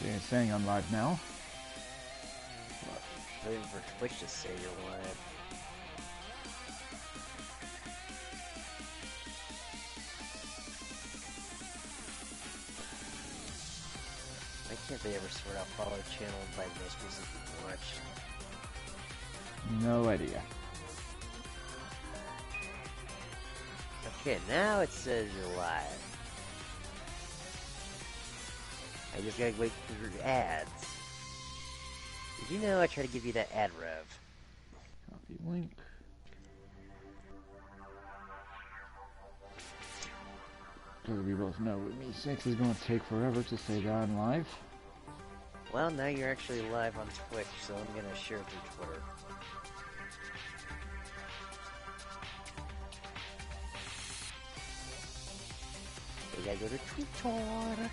It's saying I'm live now. Waiting for Twitch to say you're live. Why can't they ever sort out follow channel by most recently watched? No idea. Okay, now it says you're live. I just gotta wait through ads. Did you know I try to give you that ad rev? Copy link. Because we both know with me, 6 is going to take forever to say that I'm live. Well, now you're actually live on Twitch, so I'm gonna share it through Twitter. We gotta go to Twitter.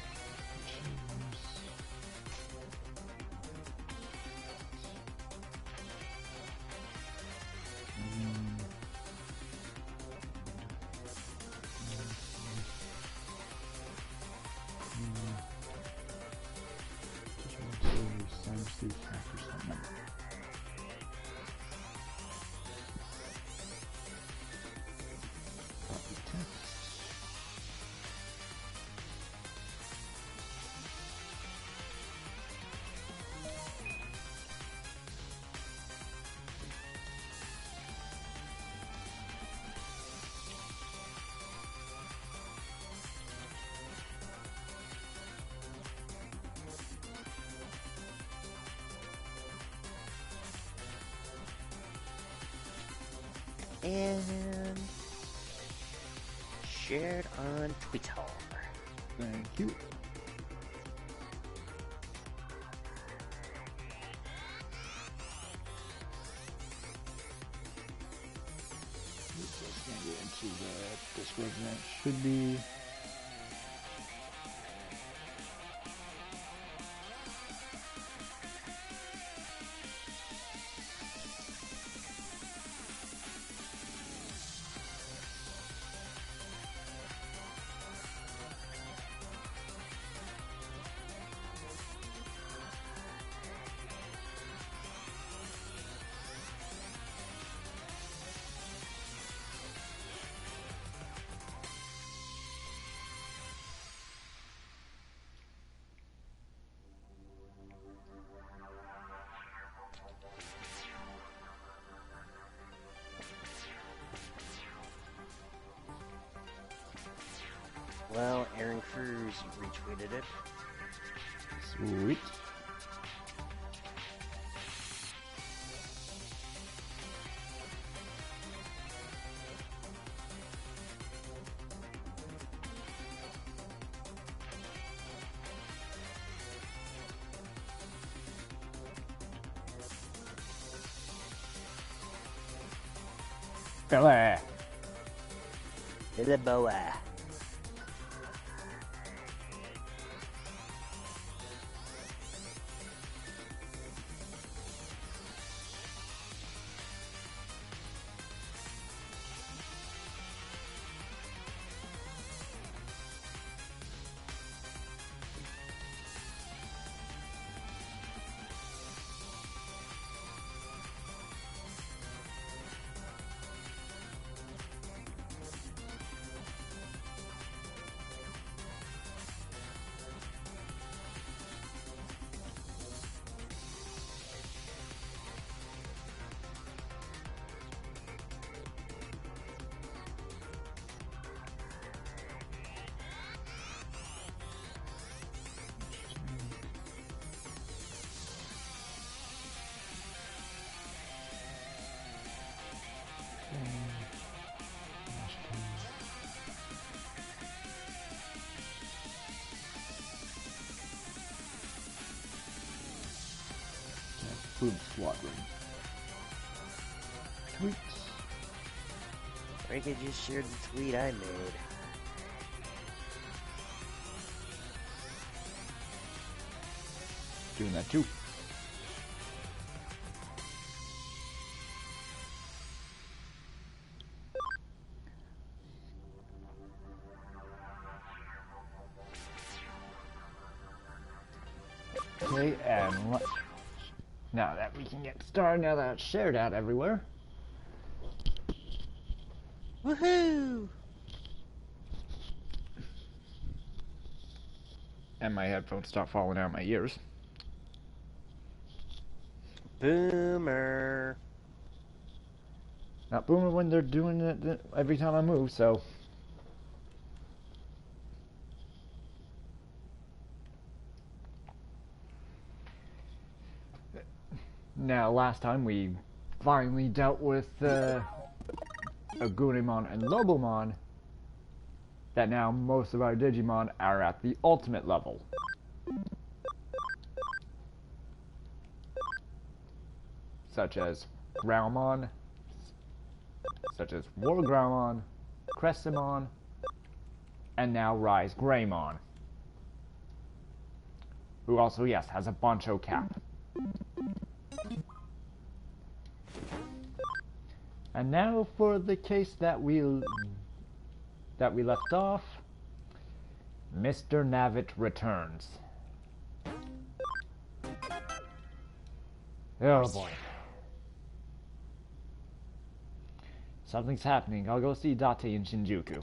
Cybersleuth hackers phone number. Copy text. And shared on Twitter. Thank you. Let's get into the Discord event. Should be. Well, Aaron Cruz retweeted it. Sweet. Billy. Billy Boa. Boom Squadron. Tweets. Frankie just shared the tweet I made. Doing that too. Okay, and now that we can get started, now that it's shared out everywhere. Woohoo! And my headphones start falling out of my ears. Boomer. Not boomer when they're doing it every time I move, so. Now, last time we finally dealt with Agumon and Lobomon, that now most of our Digimon are at the ultimate level. Such as Graumon, such as War Graumon, Crestimon, and now Rise Greymon, who also, yes, has a Bancho cap. And now for the case that we left off, Mr. Navit returns. Oh boy. Something's happening. I'll go see Date in Shinjuku.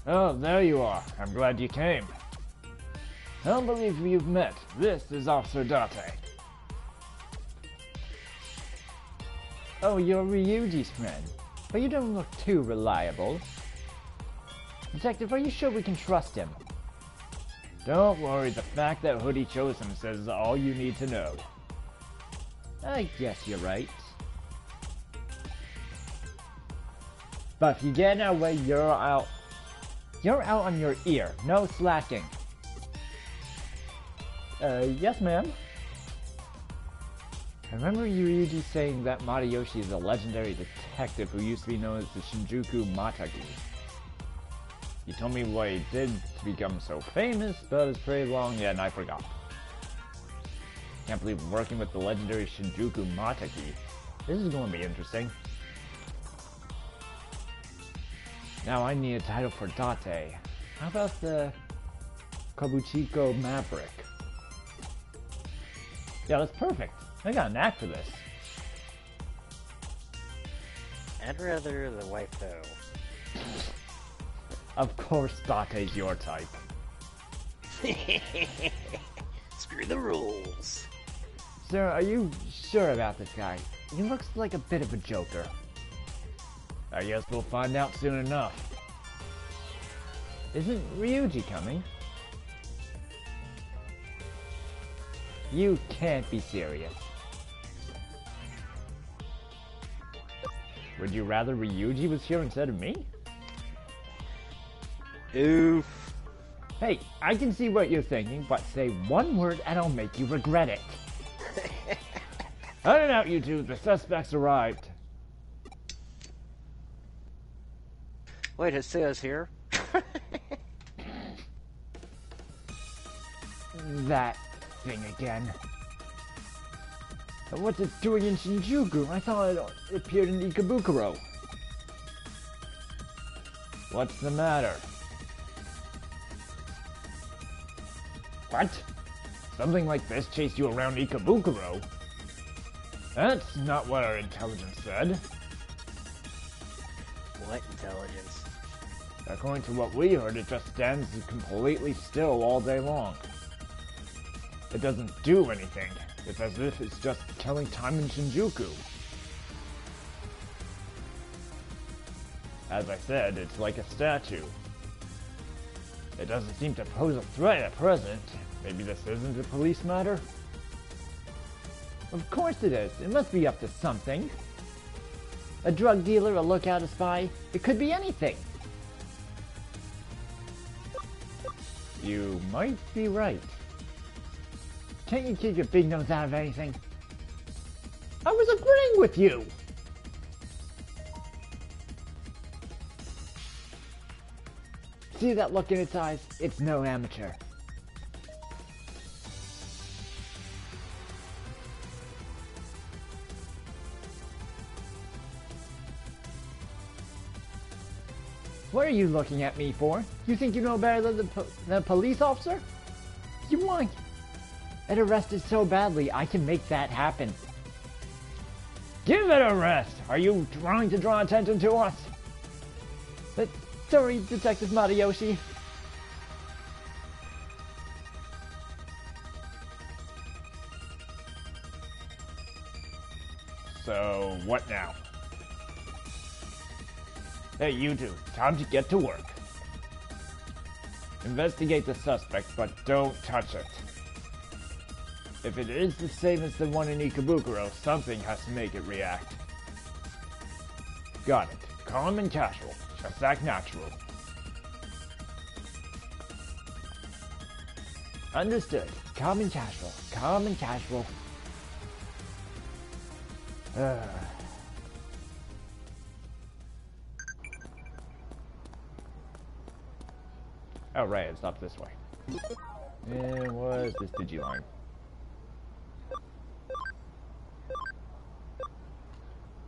Oh, there you are. I'm glad you came. I don't believe you've met. This is Officer Date. Oh, you're Ryuji's friend. But you don't look too reliable. Detective, are you sure we can trust him? Don't worry, the fact that Hoodie chose him says all you need to know. I guess you're right. But if you get in our way, you're out. You're out on your ear. No slacking. Yes, ma'am. I remember Ryuji saying that Matayoshi is a legendary detective who used to be known as the Shinjuku Matagi. He told me what he did to become so famous, but it's pretty long yet and I forgot. Can't believe we're working with the legendary Shinjuku Matagi. This is going to be interesting. Now I need a title for Date. How about the Kabuchiko Maverick? Yeah, that's perfect. I got a knack for this. I'd rather the wife though. Of course Date's your type. Screw the rules. Sir, are you sure about this guy? He looks like a bit of a joker. I guess we'll find out soon enough. Isn't Ryuji coming? You can't be serious. Would you rather Ryuji was here instead of me? Oof. Hey, I can see what you're thinking, but say one word and I'll make you regret it. On and out, you two. The suspects arrived. Wait, it says here. That thing again. What's it doing in Shinjuku? I thought it appeared in Ikebukuro. What's the matter? What? Something like this chased you around Ikebukuro? That's not what our intelligence said. What intelligence? According to what we heard, it just stands completely still all day long. It doesn't do anything. It's as if it's just killing time in Shinjuku. As I said, it's like a statue. It doesn't seem to pose a threat at present. Maybe this isn't a police matter? Of course it is. It must be up to something. A drug dealer, a lookout, a spy. It could be anything. You might be right. Can't you keep your big nose out of anything? I was agreeing with you! See that look in its eyes? It's no amateur. What are you looking at me for? You think you know better than the police officer? You want it arrested so badly, I can make that happen. Give it a rest! Are you trying to draw attention to us? Sorry, Detective Matayoshi. So, what now? Hey, you two, time to get to work. Investigate the suspect, but don't touch it. If it is the same as the one in Ikebukuro, something has to make it react. Got it. Calm and casual. Just act natural. Understood. Calm and casual. Calm and casual. Oh, right, it's up this way. And what is this Digimon?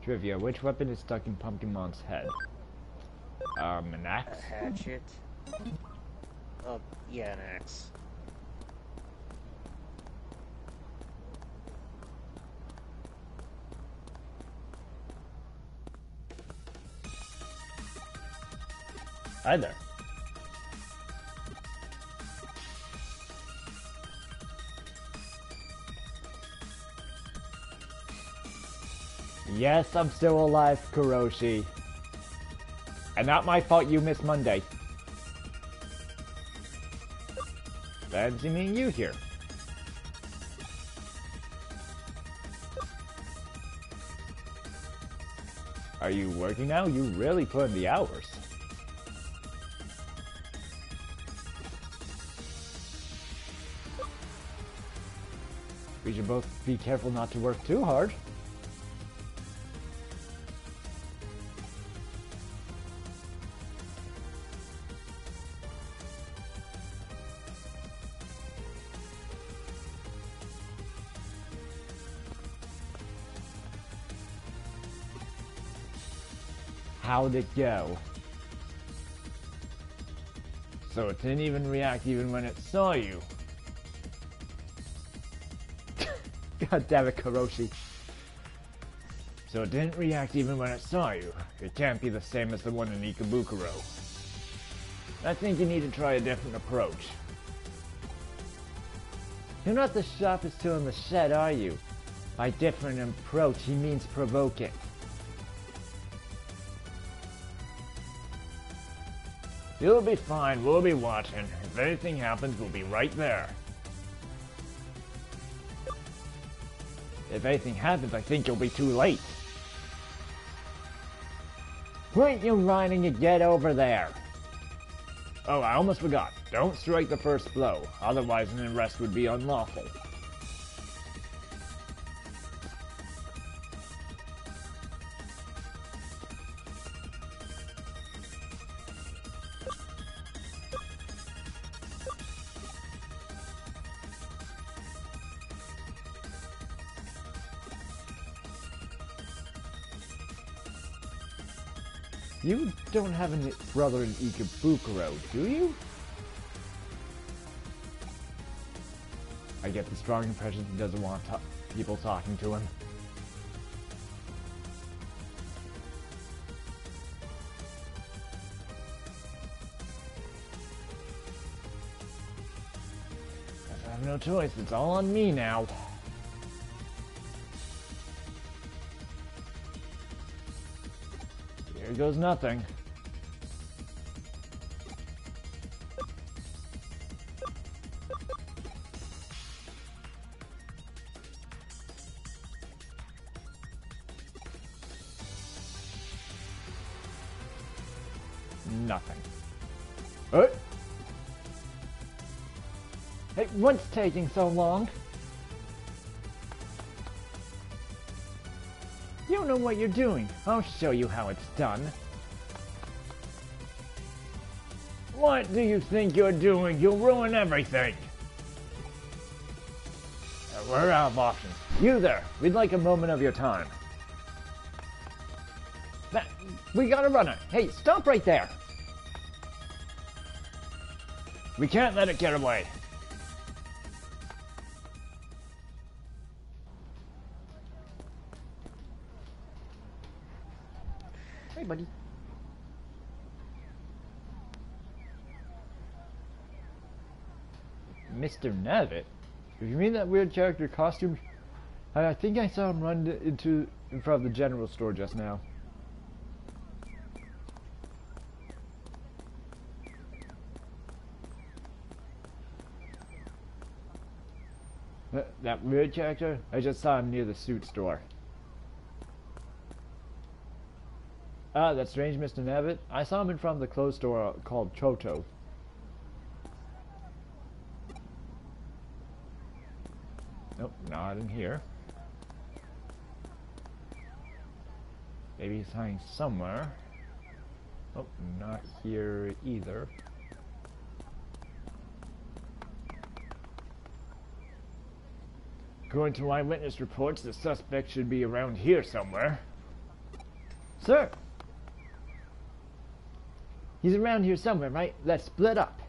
Trivia, which weapon is stuck in Pumpkinmon's head? An axe? A hatchet. Oh, yeah, an axe. Hi there. Yes, I'm still alive, Kuroshi. And not my fault you missed Monday. Fancy meeting you here. Are you working now? You really put in the hours. We should both be careful not to work too hard. How'd it go? So it didn't even react even when it saw you. God damn it, Kuroshi. So it didn't react even when it saw you. It can't be the same as the one in Ikebukuro. I think you need to try a different approach. You're not the sharpest tool in the shed, are you? By different approach, he means provoking. You'll be fine, we'll be watching. If anything happens, we'll be right there. If anything happens, I think you'll be too late. Quit your whining and get over there. Oh, I almost forgot. Don't strike the first blow, otherwise an arrest would be unlawful. You don't have a brother in Ikebukuro, do you? I get the strong impression he doesn't want people talking to him. I have no choice, it's all on me now. Here goes nothing. Nothing. Hey, what's taking so long? You don't know what you're doing. I'll show you how it's done. What do you think you're doing? You'll ruin everything. We're out of options. You there, we'd like a moment of your time. We gotta run it. Hey, stop right there. We can't let it get away. Hey, buddy. Mr. Navet? If you mean that weird character costume, I think I saw him run in front of the general store just now. That weird character? I just saw him near the suit store. Ah, that strange Mr. Navet? I saw him in front of the clothes store called Choto. Nope, not in here. Maybe he's hiding somewhere. Oh, not here either. According to eyewitness reports, the suspect should be around here somewhere. Sir! He's around here somewhere, right? Let's split up.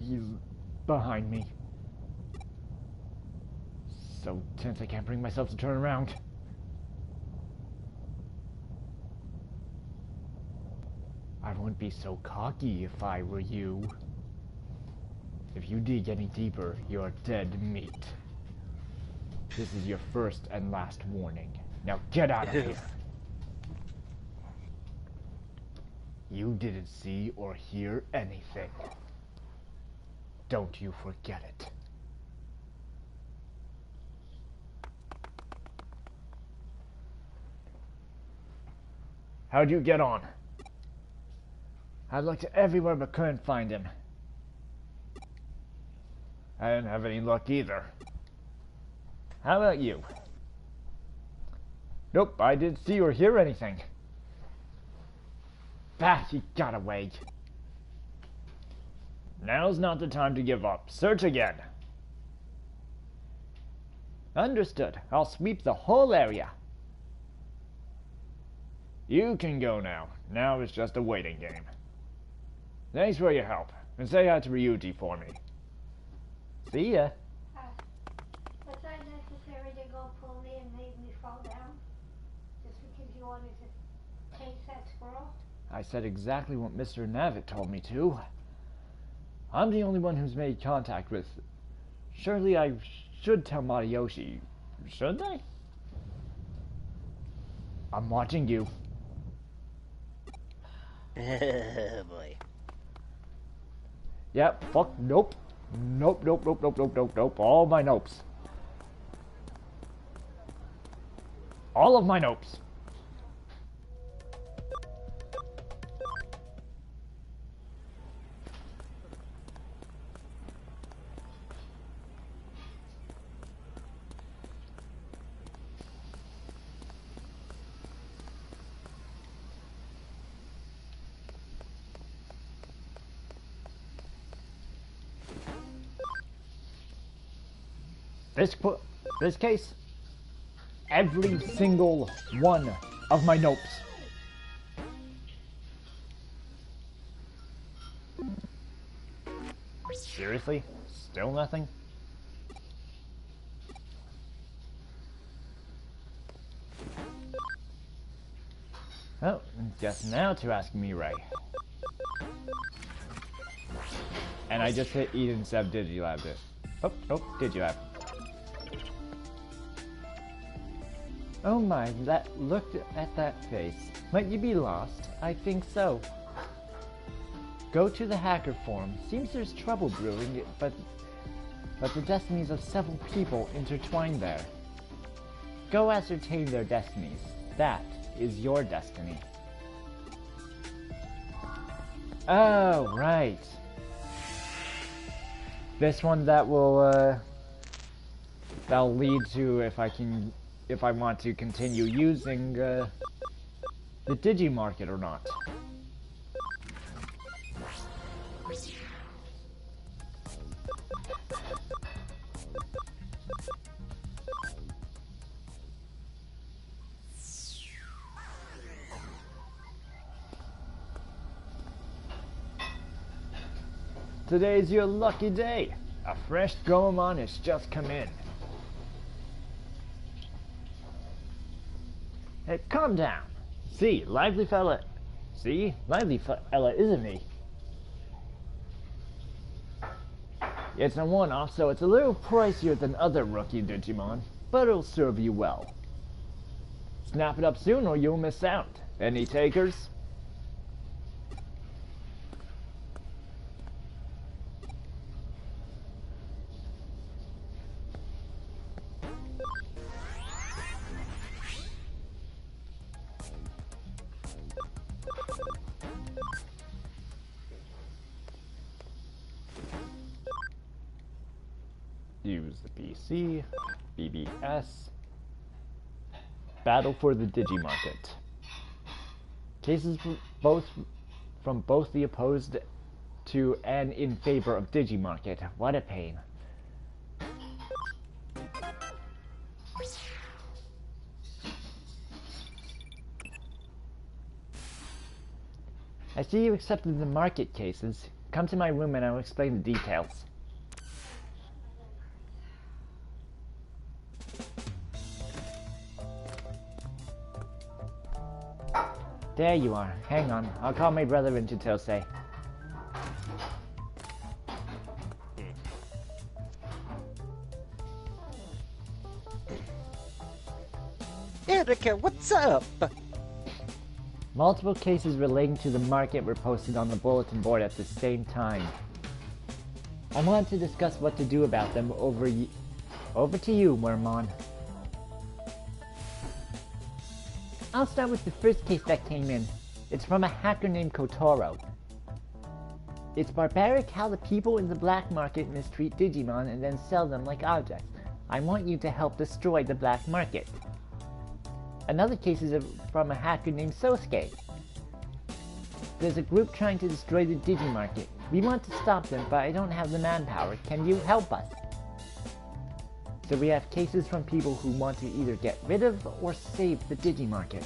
He's behind me. So tense I can't bring myself to turn around. I wouldn't be so cocky if I were you. If you dig any deeper, you're dead meat. This is your first and last warning. Now get out of here. You didn't see or hear anything. Don't you forget it. How'd you get on? I looked everywhere but couldn't find him. I didn't have any luck either. How about you? Nope, I didn't see or hear anything. Bah, he got away. Now's not the time to give up. Search again. Understood. I'll sweep the whole area. You can go now. Now it's just a waiting game. Thanks for your help. And say hi to Ryuji for me. See ya. Was that necessary to go pull me and make me fall down? Just because you wanted to taste that squirrel? I said exactly what Mr. Navet told me to. I'm the only one who's made contact with... Surely I should tell Matayoshi. Should I? I'm watching you. Oh boy. Yep, fuck, nope. Nope, nope, nope, nope, nope, nope, nope. All my nopes. All of my nopes. This case, every single one of my nopes. Seriously? Still nothing? Oh, just now to ask Mirai. And I just hit Eden instead of Digilab it. Oh, nope, Digilab. Oh my, look at that face. Might you be lost? I think so. Go to the hacker forum. Seems there's trouble brewing, but the destinies of several people intertwined there. Go ascertain their destinies. That is your destiny. Oh, right. This one that will, that'll lead to if I want to continue using, the Digimarket or not. Today's your lucky day. A fresh Goemon has just come in. Hey, calm down. See, lively fella, isn't he? It's a one-off, so it's a little pricier than other rookie Digimon, but it'll serve you well. Snap it up soon or you'll miss out. Any takers? Use the PC, BBS, battle for the Digimarket. Cases from both the opposed to and in favor of Digimarket. What a pain. I see you accepted the market cases. Come to my room and I'll explain the details. There you are. Hang on. I'll call my brother into Tosei. Erica, what's up? Multiple cases relating to the market were posted on the bulletin board at the same time. I want to discuss what to do about them. Over to you, Wormon. I'll start with the first case that came in. It's from a hacker named Kotaro. It's barbaric how the people in the black market mistreat Digimon and then sell them like objects. I want you to help destroy the black market. Another case is from a hacker named Sosuke. There's a group trying to destroy the Digimarket. We want to stop them, but I don't have the manpower. Can you help us? So we have cases from people who want to either get rid of or save the Digimarket.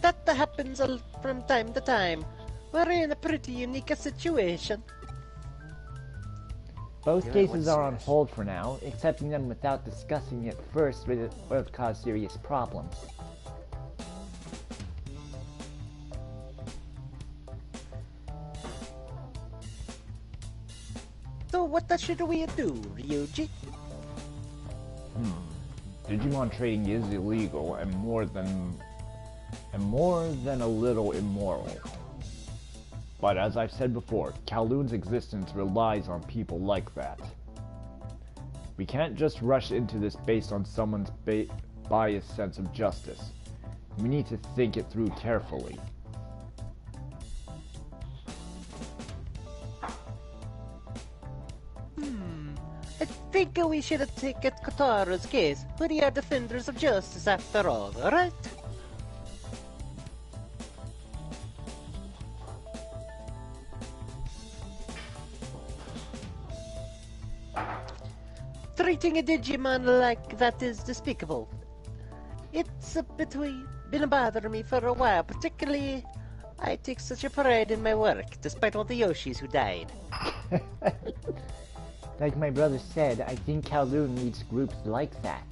That happens from time to time. We're in a pretty unique situation. Both cases are on hold for now. Accepting them without discussing it first would cause serious problems. So what should we do, Ryuji? Digimon trading is illegal and more than a little immoral. But as I've said before, Kowloon's existence relies on people like that. We can't just rush into this based on someone's biased sense of justice. We need to think it through carefully. I think we should take Kotaro's case. We are defenders of justice after all, alright? Treating a Digimon like that is despicable. It's been bothering me for a while, particularly I take such a pride in my work, despite all the Yoshis who died. Like my brother said, I think Kowloon needs groups like that.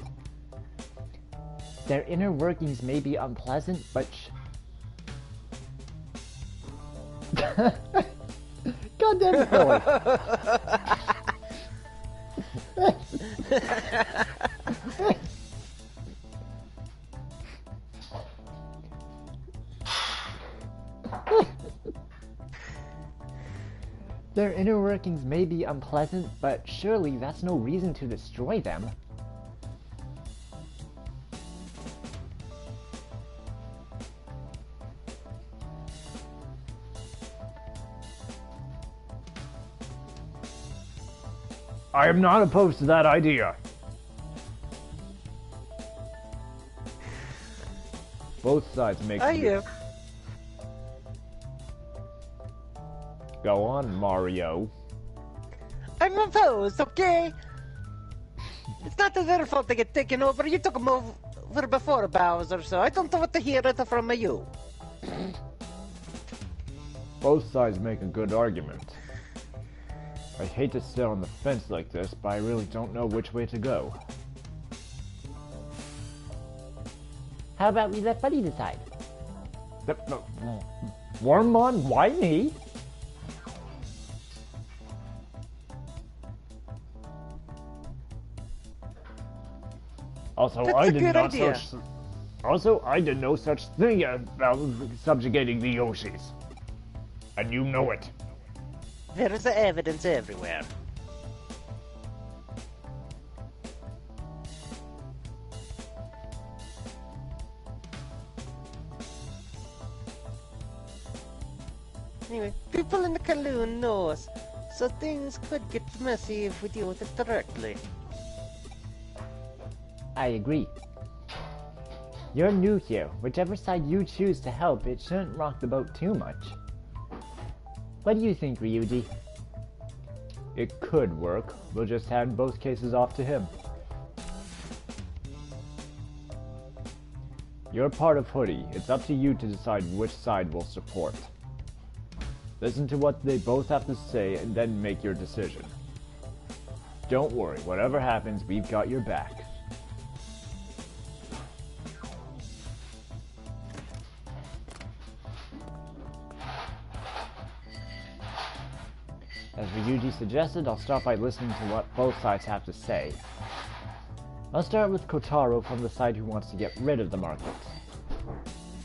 Their inner workings may be unpleasant, but God damn it, Billy. Their inner workings may be unpleasant, but surely that's no reason to destroy them. I am not opposed to that idea. Both sides make Go on, Mario. I'm opposed, okay? It's not their fault they get taken over. You took them over before, Bowser, so I don't want to hear it from you. Both sides make a good argument. I hate to sit on the fence like this, but I really don't know which way to go. How about we let Buddy decide? Wormmon, why me? Also, That's I a did good not idea. Also, I did no such thing about subjugating the Yoshis. And you know it. There's evidence everywhere. Anyway, people in the Kaloon know us, so things could get messy if we deal with it directly. I agree. You're new here. Whichever side you choose to help, it shouldn't rock the boat too much. What do you think, Ryuji? It could work. We'll just hand both cases off to him. You're part of Hoodie. It's up to you to decide which side we'll support. Listen to what they both have to say and then make your decision. Don't worry, whatever happens, we've got your back. As Ryuji suggested, I'll start by listening to what both sides have to say. I'll start with Kotaro from the side who wants to get rid of the market.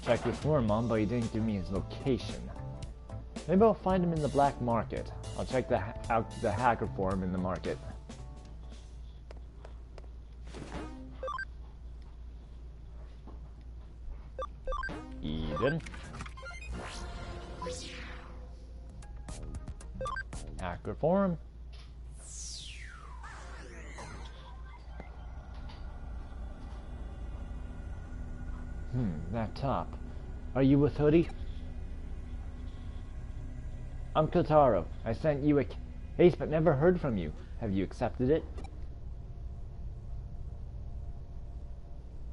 Checked with Wormmon, but he didn't give me his location. Maybe I'll find him in the black market. I'll check out the hacker forum in the market. Eden. Hacker forum. That top. Are you with Hoodie? I'm Kotaro. I sent you a case but never heard from you. Have you accepted it?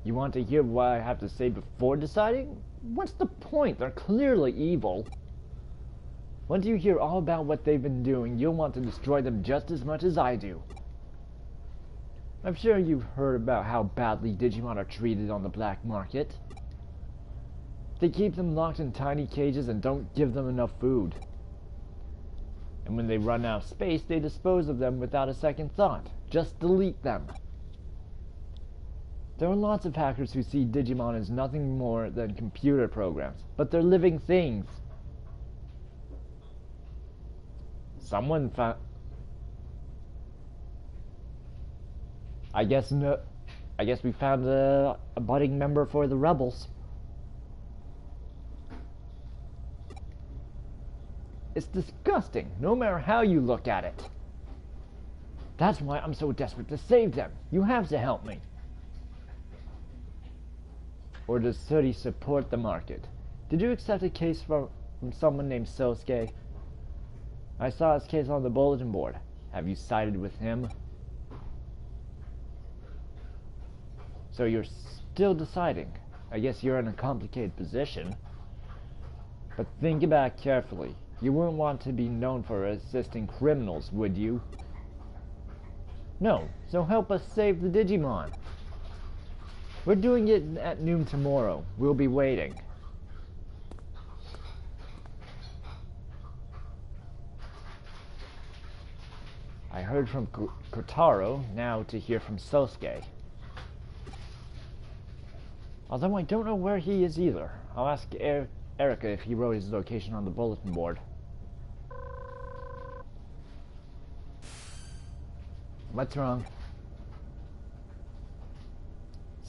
You want to hear what I have to say before deciding? What's the point? They're clearly evil. Once you hear all about what they've been doing, you'll want to destroy them just as much as I do. I'm sure you've heard about how badly Digimon are treated on the black market. They keep them locked in tiny cages and don't give them enough food. And when they run out of space, they dispose of them without a second thought. Just delete them. There are lots of hackers who see Digimon as nothing more than computer programs, but they're living things. Someone found... I guess we found a budding member for the rebels. It's disgusting, no matter how you look at it. That's why I'm so desperate to save them. You have to help me. Or does Suri support the market? Did you accept a case from someone named Sosuke? I saw his case on the bulletin board. Have you sided with him? So you're still deciding. I guess you're in a complicated position. But think about it carefully. You wouldn't want to be known for assisting criminals, would you? No, so help us save the Digimon. We're doing it at noon tomorrow. We'll be waiting. I heard from Kotaro, now to hear from Sosuke. Although I don't know where he is either. I'll ask Erica if he wrote his location on the bulletin board. What's wrong?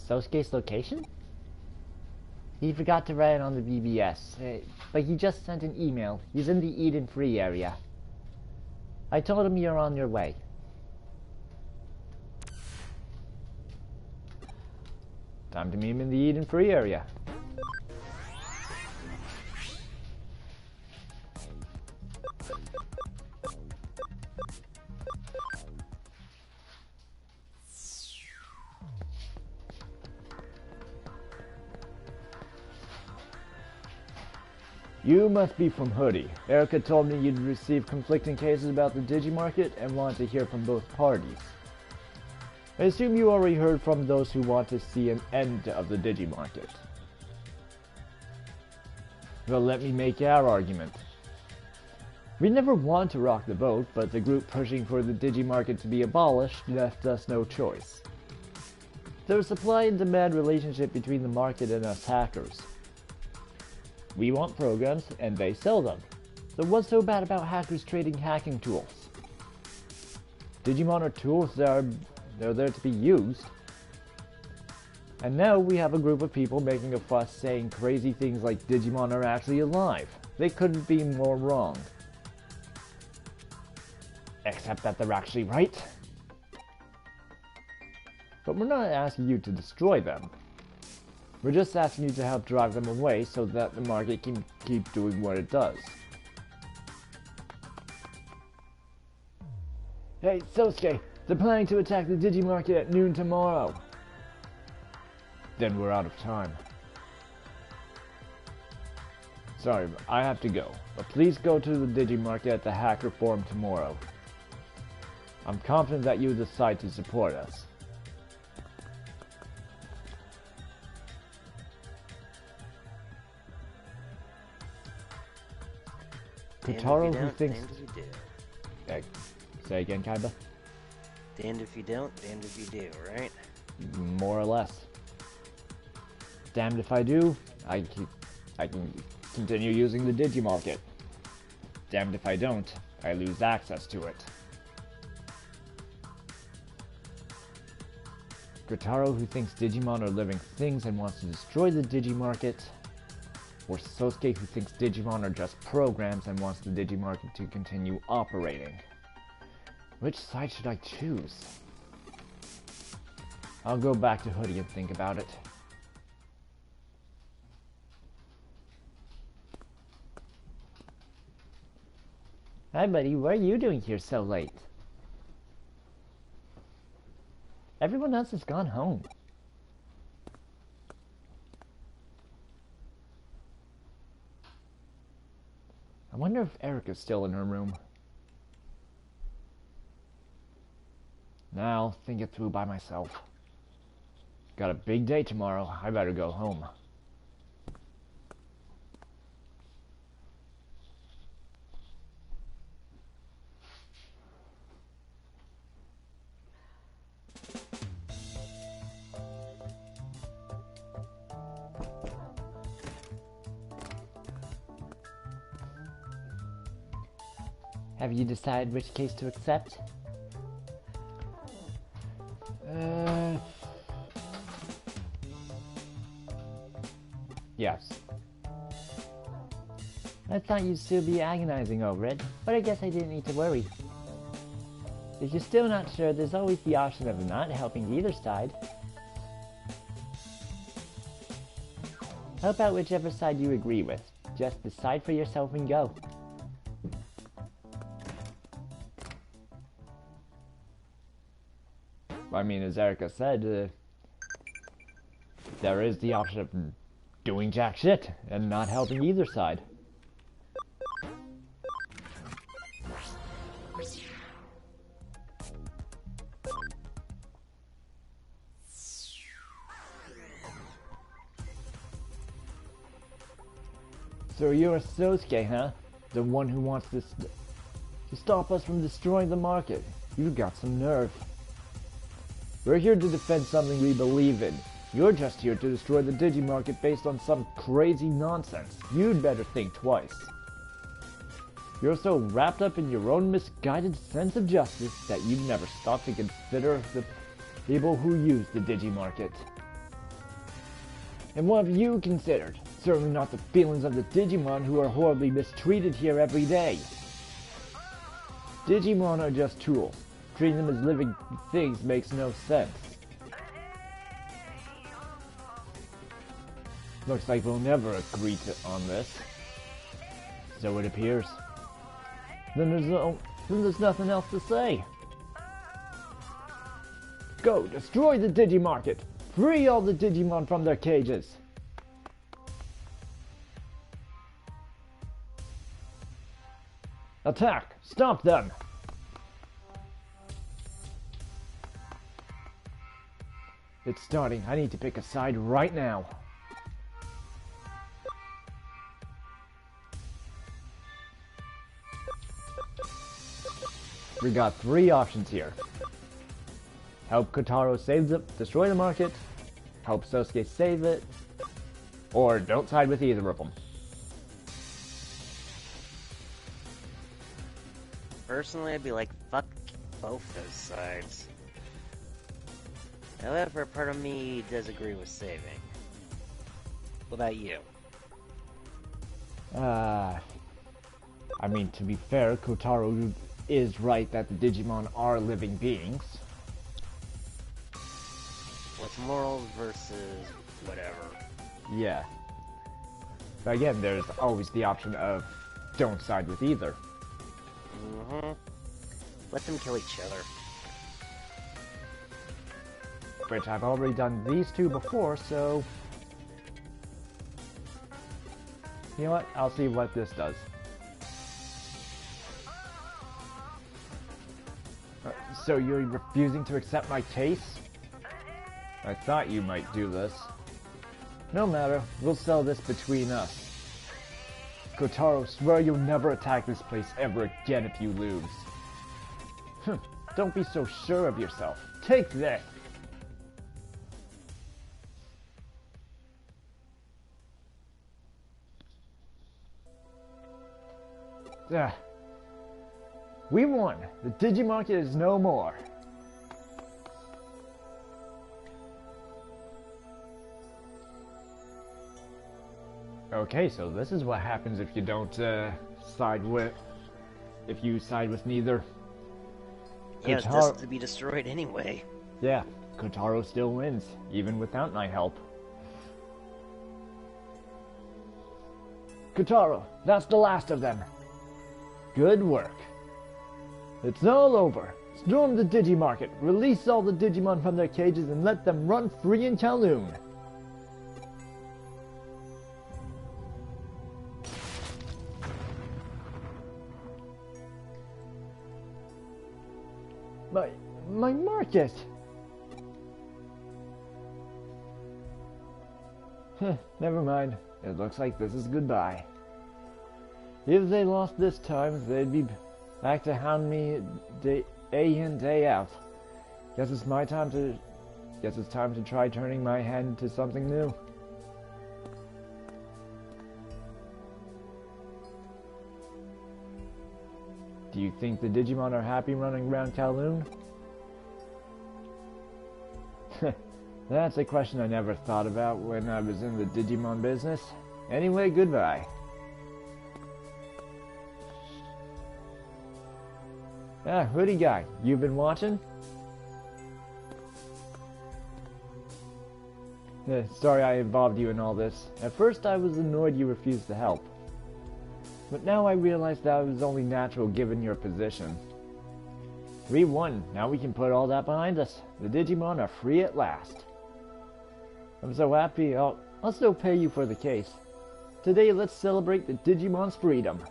Sosuke's location? He forgot to write it on the BBS, but he just sent an email. He's in the Eden Free area. I told him you're on your way. Time to meet him in the Eden Free area. You must be from Hoodie. Erica told me you'd received conflicting cases about the Digimarket and wanted to hear from both parties. I assume you already heard from those who want to see an end of the Digimarket. Well, let me make our argument. We never want to rock the boat, but the group pushing for the Digimarket to be abolished left us no choice. There's a supply and demand relationship between the market and us hackers. We want programs, and they sell them. So what's so bad about hackers trading hacking tools? Digimon are tools they're there to be used. And now we have a group of people making a fuss saying crazy things like Digimon are actually alive. They couldn't be more wrong. Except that they're actually right. But we're not asking you to destroy them. We're just asking you to help drive them away so that the market can keep doing what it does. Hey, Sosuke, they're planning to attack the Digimarket at noon tomorrow. Then we're out of time. Sorry, I have to go, but please go to the Digimarket at the Hacker Forum tomorrow. I'm confident that you'll decide to support us. Kotaro, who thinks... Say again, Kaiba? Damned if you don't, damned if you do, right? More or less. Damned if I do, I can continue using the Digimarket. Damned if I don't, I lose access to it. Kotaro, who thinks Digimon are living things and wants to destroy the Digimarket. Or Sosuke, who thinks Digimon are just programs and wants the Digimarket to continue operating. Which side should I choose? I'll go back to Hoodie and think about it. Hi buddy, what are you doing here so late? Everyone else has gone home. I wonder if Erica's still in her room. Now I'll think it through by myself. Got a big day tomorrow. I better go home. Have you decided which case to accept? Yes. I thought you'd still be agonizing over it, but I guess I didn't need to worry. If you're still not sure, there's always the option of not helping either side. Help out whichever side you agree with. Just decide for yourself and go. I mean, as Erica said, there is the option of doing jack shit and not helping either side. So you're Sosuke, huh? The one who wants to stop us from destroying the market. You got some nerve. We're here to defend something we believe in. You're just here to destroy the Digimarket based on some crazy nonsense. You'd better think twice. You're so wrapped up in your own misguided sense of justice that you never stop to consider the people who use the Digimarket. And what have you considered? Certainly not the feelings of the Digimon who are horribly mistreated here every day. Digimon are just tools. Treating them as living things makes no sense. Looks like we'll never agree on this. So it appears. Then there's nothing else to say. Go, destroy the Digimarket! Free all the Digimon from their cages! Attack! Stop them! It's starting. I need to pick a side right now. We got 3 options here. Help Kotaro destroy the market, help Sosuke save it, or don't side with either of them. Personally, I'd be like, fuck both those sides. However, part of me does agree with saving. What about you? I mean, to be fair, Kotaro is right that the Digimon are living beings. What's morals versus whatever. Yeah. But again, there's always the option of don't side with either. Mm-hmm. Let them kill each other. Which I've already done these 2 before, so... You know what? I'll see what this does. So you're refusing to accept my case? I thought you might do this. No matter, we'll settle this between us. Kotaro, swear you'll never attack this place ever again if you lose. Don't be so sure of yourself. Take this! We won! The Digimarket is no more! Okay, so this is what happens if you don't side with... if you side with neither. Yeah, it's destined to be destroyed anyway. Yeah, Kotaro still wins, even without my help. Kotaro, that's the last of them. Good work. It's all over. Storm the Digimarket, release all the Digimon from their cages and let them run free in Kowloon. My market! Never mind. It looks like this is goodbye. If they lost this time, they'd be back to hound me day in, day out. Guess it's time to try turning my hand to something new. Do you think the Digimon are happy running around Kowloon? That's a question I never thought about when I was in the Digimon business. Anyway, goodbye. Hoodie guy, you've been watching? Sorry I involved you in all this. At first I was annoyed you refused to help. But now I realize that was only natural given your position. We won. Now we can put all that behind us. The Digimon are free at last. I'm so happy. I'll still pay you for the case. Today let's celebrate the Digimon's freedom.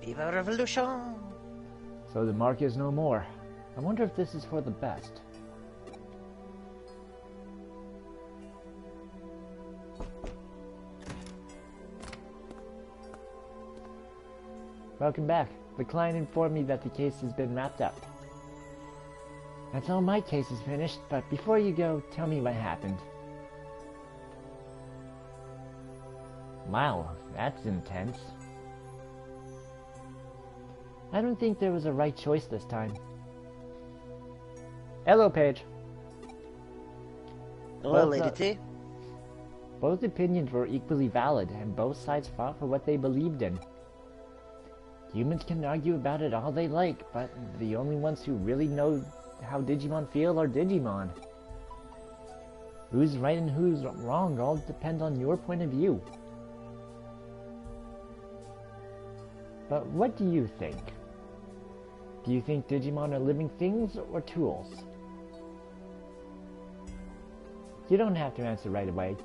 Viva Revolution! So the mark is no more. I wonder if this is for the best. Welcome back. The client informed me that the case has been wrapped up. That's all my case is finished, but before you go, tell me what happened. Wow, that's intense. I don't think there was a right choice this time. Hello, Paige. Hello, Lady T. Both opinions were equally valid, and both sides fought for what they believed in. Humans can argue about it all they like, but the only ones who really know how Digimon feel are Digimon. Who's right and who's wrong all depend on your point of view. But what do you think? Do you think Digimon are living things or tools? You don't have to answer right away.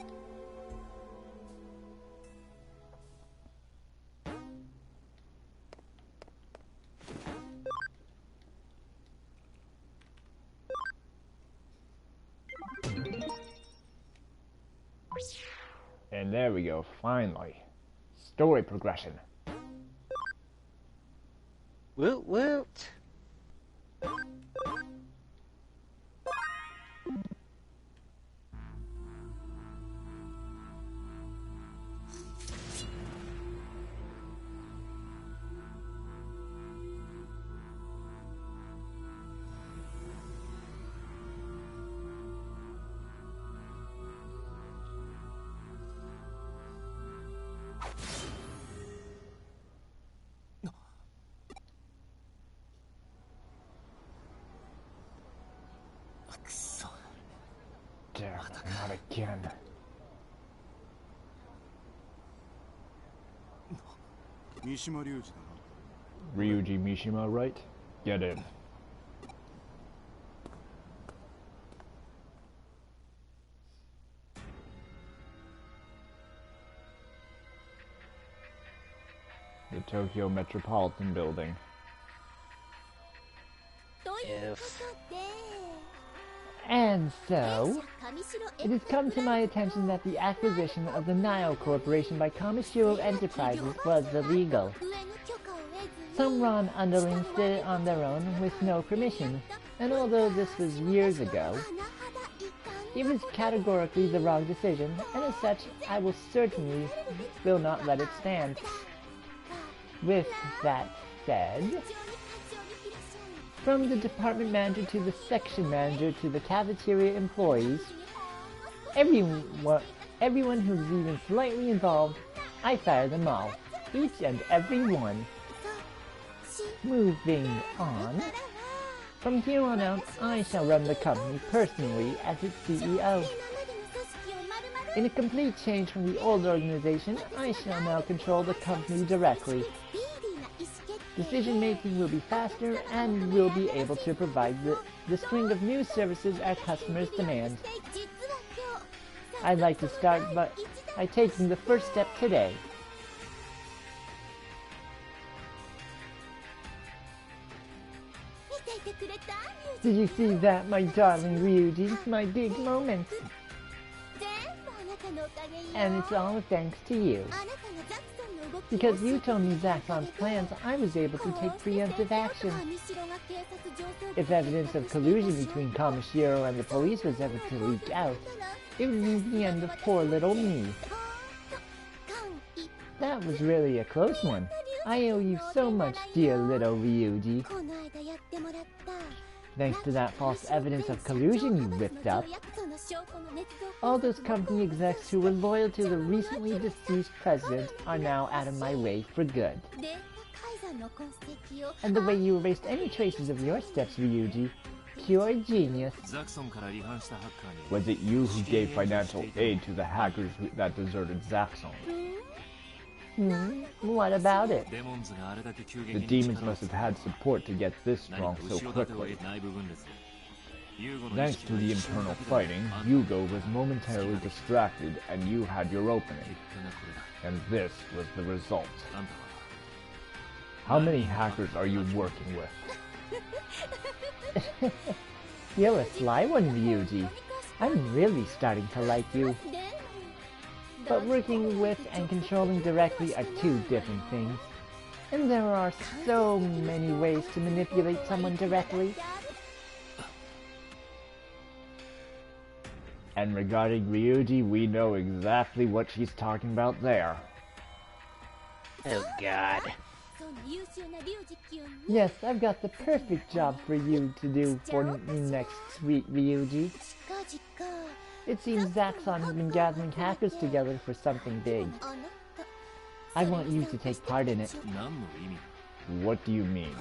And there we go, finally. Story progression. Woot woot. Damn, not again. Ryuji Mishima, right? Get in. The Tokyo Metropolitan Building. If... And so, it has come to my attention that the acquisition of the Nile Corporation by Kamishiro Enterprises was illegal. Some Ron underlings did it on their own with no permission, and although this was years ago, it was categorically the wrong decision, and as such, I will certainly not let it stand. With that said, from the department manager to the section manager to the cafeteria employees, everyone who's even slightly involved, I fire them all. Each and every one. Moving on. From here on out, I shall run the company personally as its CEO. In a complete change from the old organization, I shall now control the company directly. Decision making will be faster and will be able to provide the string of new services our customers demand. I'd like to start by taking the first step today. Did you see that, my darling Ryuji? My big moment. And it's all thanks to you. Because you told me Zaxxon's plans, I was able to take preemptive action. If evidence of collusion between Kamishiro and the police was ever to leak out, it would mean the end of poor little me. That was really a close one. I owe you so much, dear little Ryuji. Thanks to that false evidence of collusion you whipped up, all those company execs who were loyal to the recently deceased president are now out of my way for good. And the way you erased any traces of your steps, Ryuji, pure genius. Was it you who gave financial aid to the hackers that deserted Zaxxon? What about it? The demons must have had support to get this strong so quickly. Thanks to the internal fighting, Yugo was momentarily distracted and you had your opening. And this was the result. How many hackers are you working with? You're a sly one, Ryuji. I'm really starting to like you. But working with and controlling directly are two different things. And there are so many ways to manipulate someone directly. And regarding Ryuji, we know exactly what she's talking about there. Oh god. Yes, I've got the perfect job for you to do for me next, sweet Ryuji. It seems Zaxxon has been gathering hackers together for something big. I want you to take part in it. What do you mean?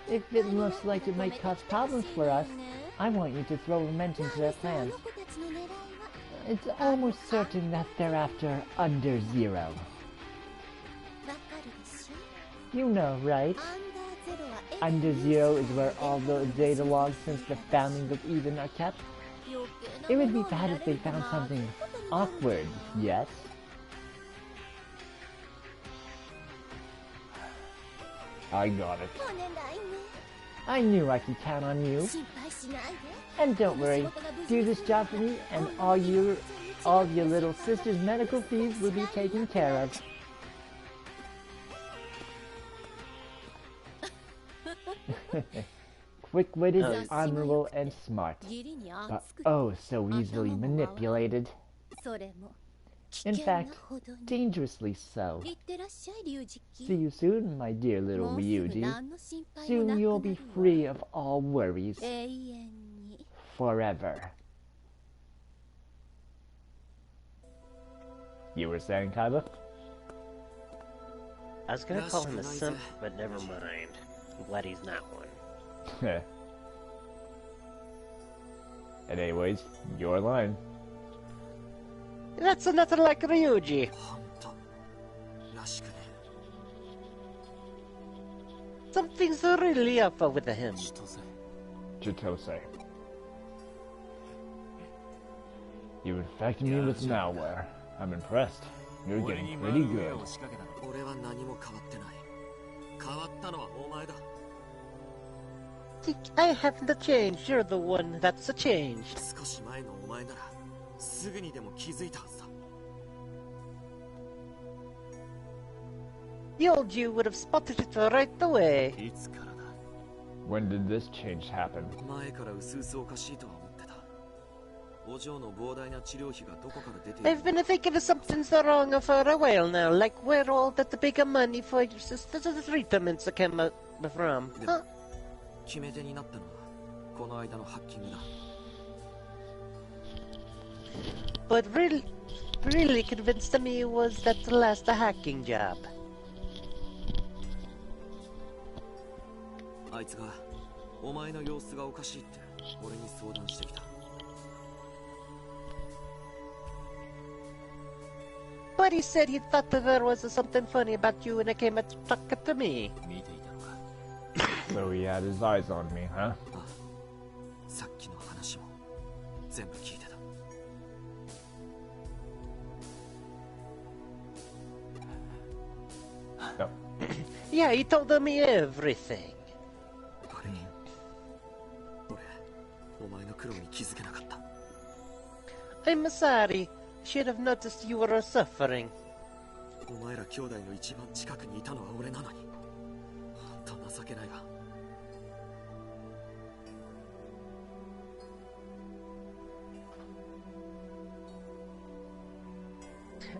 If it looks like it might cause problems for us, I want you to throw a wrench into their plans. It's almost certain that they're after Under Zero. You know, right? Under Zero is where all the data logs since the founding of Eden are kept. It would be bad if they found something awkward, yes? I got it. I knew I could count on you. And don't worry, do this job for me and all your little sister's medical fees will be taken care of. Quick-witted, honorable, and smart. But oh, so easily manipulated. In fact, dangerously so. See you soon, my dear little Ryuji. Soon you'll be free of all worries. Forever. You were saying, Kaiba? I was gonna call him a simp, but never mind. I'm glad he's not one. And anyways, your line. That's nothing like Ryuji. Something's really up with him. Chitose. You infected me with malware. I'm impressed. You're getting pretty good. I haven't changed. You're the one that's changed. The old you would have spotted it right away. When did this change happen? I've been thinking something's wrong for a while now, like where all that big money for your sister's treatments came from. Huh? What really convinced me was that last hacking job. But he said he thought that there was something funny about you when it came to talk to me. So he had his eyes on me, huh? No. Yeah, he told me everything. I'm sorry. Should have noticed you were suffering.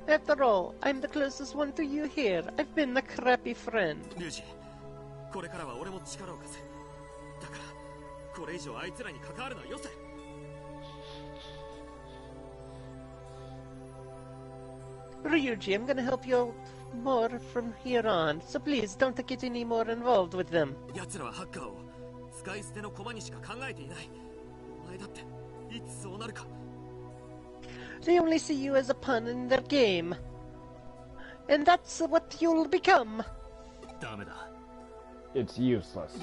After all, I'm the closest one to you here. I've been a crappy friend. Ryuji, I'm gonna help you more from here on, so please don't get any more involved with them. They only see you as a pawn in their game. And that's what you'll become. It's useless.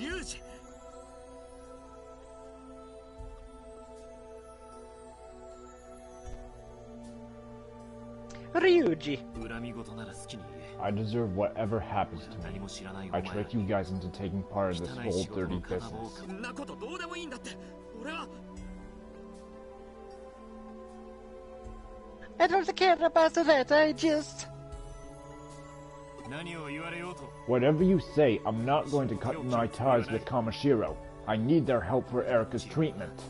Ryuji. I deserve whatever happens to me. I tricked you guys into taking part of this whole dirty business. I don't care about that, I just... Whatever you say, I'm not going to cut my ties with Kamashiro. I need their help for Erika's treatment.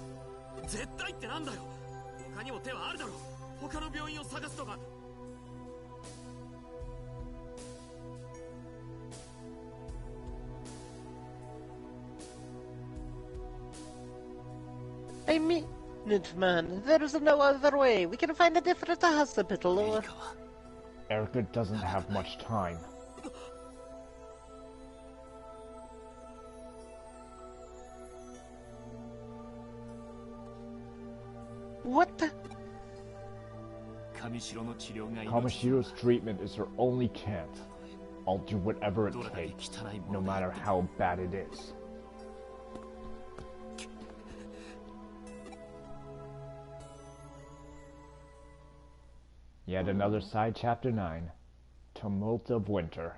I mean, man, there is no other way. We can find a different hospital or... Erika doesn't have much time. What the... Kamashiro's treatment is her only chance. I'll do whatever it takes, no matter how bad it is. Yet another side chapter 9. Tumult of Winter.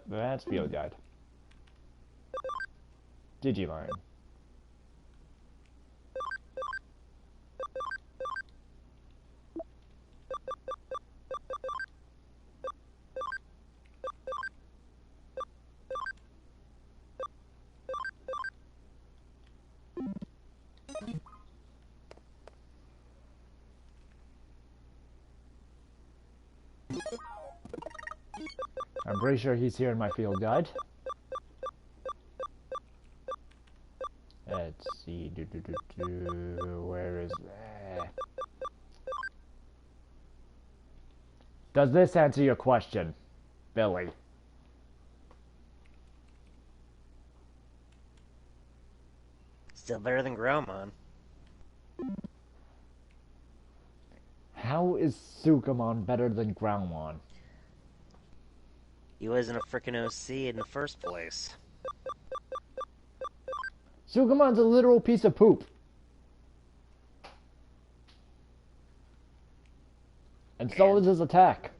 That's field guide. Digimon. I'm pretty sure he's here in my field guide. Let's see. Where is that? Does this answer your question, Billy? Still better than Gromon. How is Sukamon better than Groundmon? He wasn't a frickin' OC in the first place. Sukamon's a literal piece of poop. And so is his attack.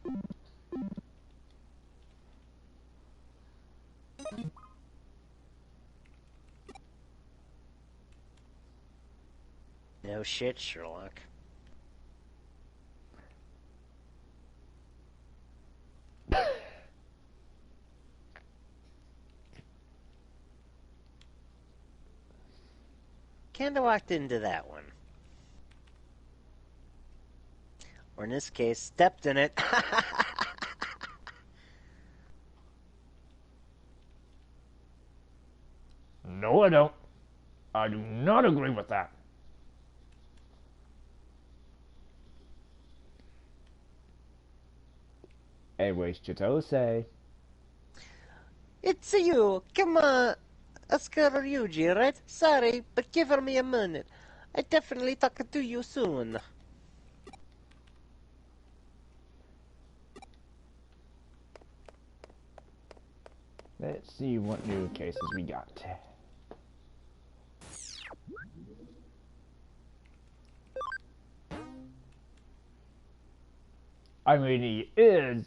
No shit, Sherlock. Kinda walked into that one. Or in this case, stepped in it. No, I don't. I do not agree with that. Anyways, Chitose. It's you! Come on! Oscar Ryuji, right? Sorry, but give me a minute. I definitely talk to you soon. Let's see what new cases we got. I mean, he is,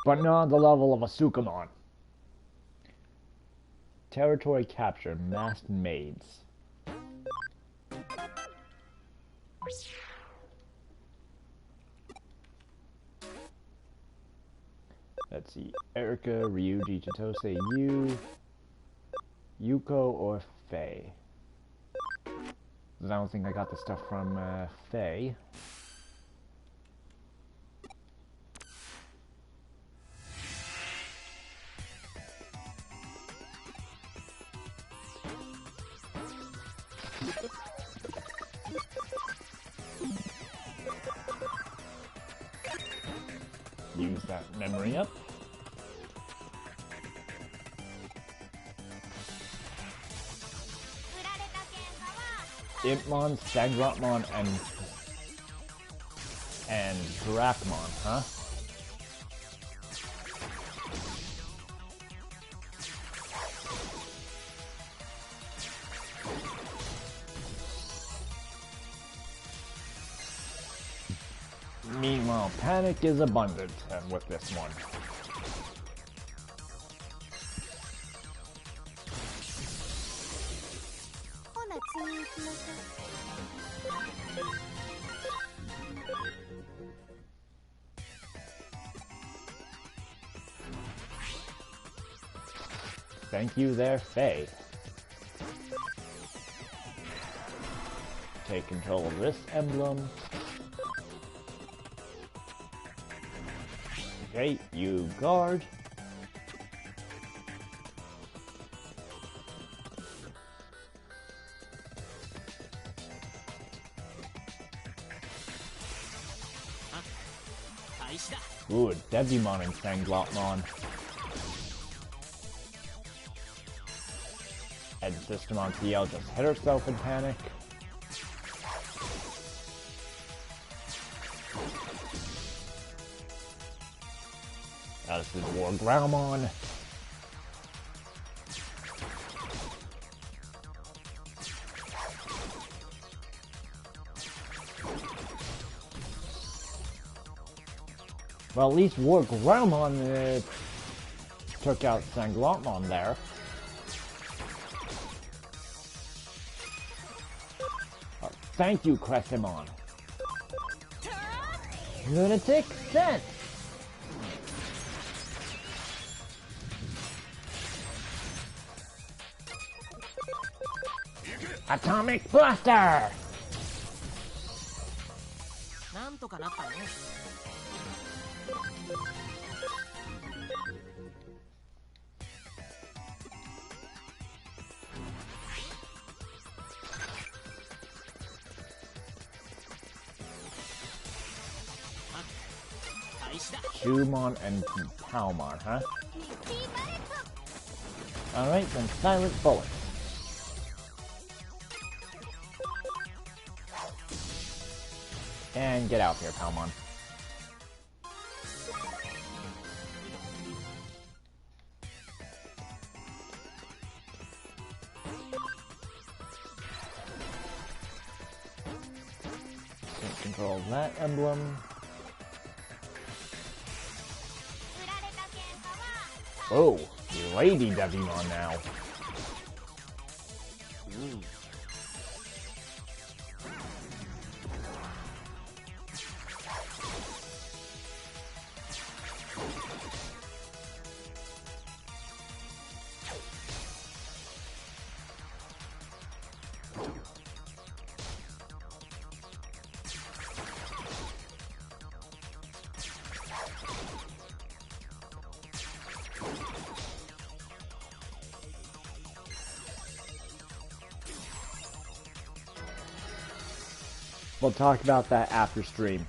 but not on the level of a Sukamon. Territory capture, masked maids. Let's see, Erika, Ryuji, Chitose, Yuko, or Faye. I don't think I got the stuff from Faye. Use that memory up. Impmon, Sangrotmon, and Drakmon, huh? Meanwhile, panic is abundant with this one. Thank you there, Faye. Take control of this emblem. Okay, you guard. Good, Digimon and Sanglotmon. And System on TL just hit herself in panic. Blasted War Groundmon. Well, at least War Groundmon took out Sanglotmon there. Oh, thank you, Cressimon. Lunatic Sense! Atomic Blaster! なんとかなったね。Shumon and Palmon, huh? Alright, then Silent Bullet. And get out here, Palmon. Can't control that emblem. Oh, Lady Digimon now. We'll talk about that after stream.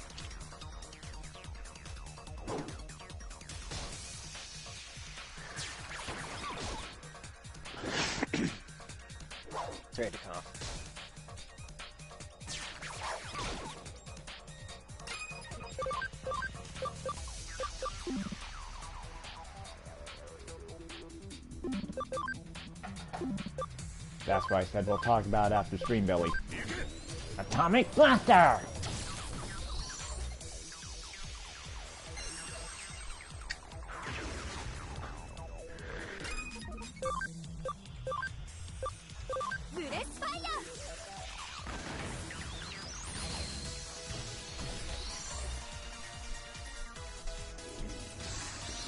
It's ready to cough. That's why I said we'll talk about it after stream, Billy. Atomic Blaster!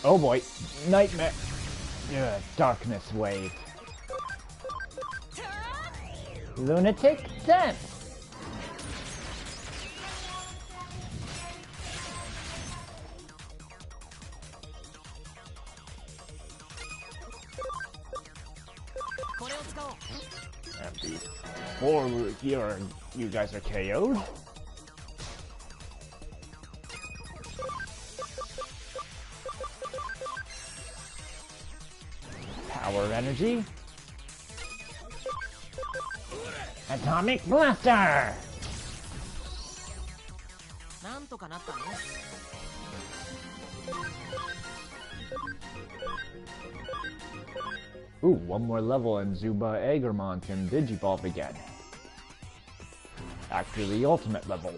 Oh boy, Nightmare. Ugh, Darkness Wave. Lunatic Sense! Before you guys are KO'd. Power Energy. Atomic Blaster! Ooh, one more level and Zuba Agramon can Digivolve again. Actually, the ultimate level.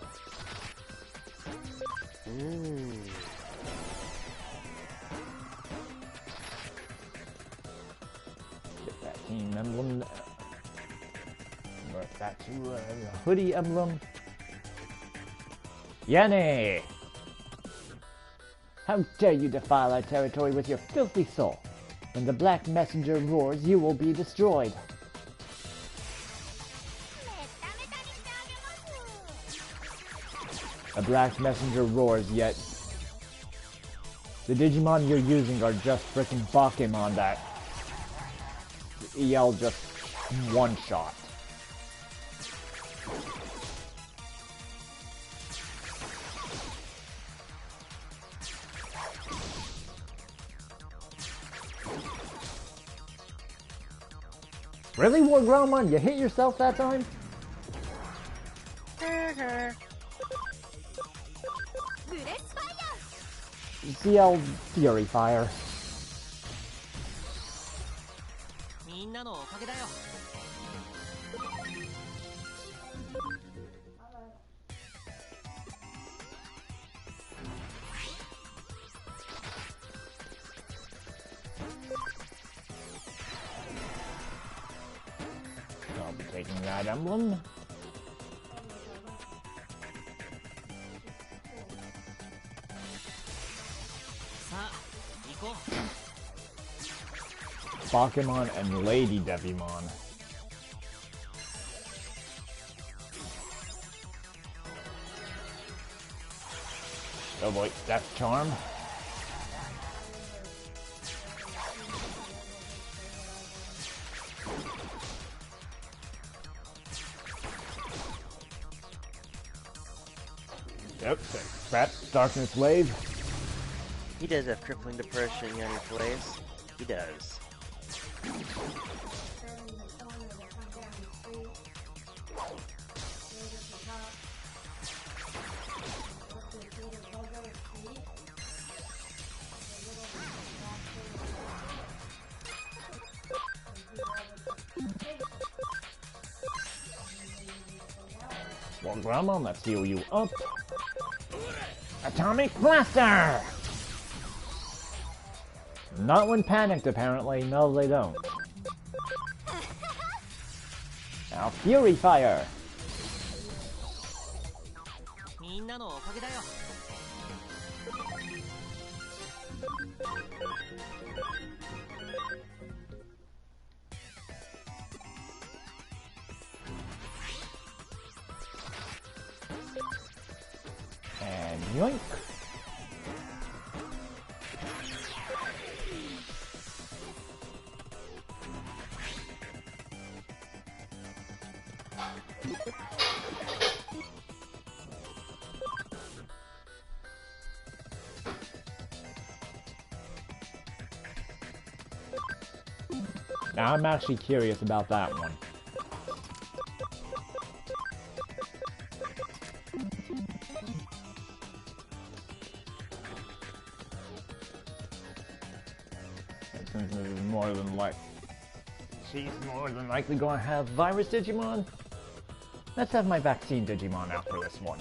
Get that team emblem. Work that to a hoodie emblem. Yanni! How dare you defile our territory with your filthy soul? When the Black Messenger roars, you will be destroyed. A Black Messenger roars, yet the Digimon you're using are just frickin' Bakemon that EL just one-shot. Really, War Groundmon? You hit yourself that time? CL Fury Fire. みんなのおかげだよ。 I'll be taking that emblem. Pokemon and Lady Devimon. Oh boy, Death Charm. Yep, Bat, Darkness Wave. He does have crippling depression on his place. He does. Well, Grandma, let's heal you up. Atomic Blaster! Not when panicked, apparently. No, they don't. Now, Fury Fire! みんなのおかげだよ。 And yoink! Now I'm actually curious about that one. Since this is more than she's more than likely going to have virus Digimon. Let's have my vaccine Digimon after this one.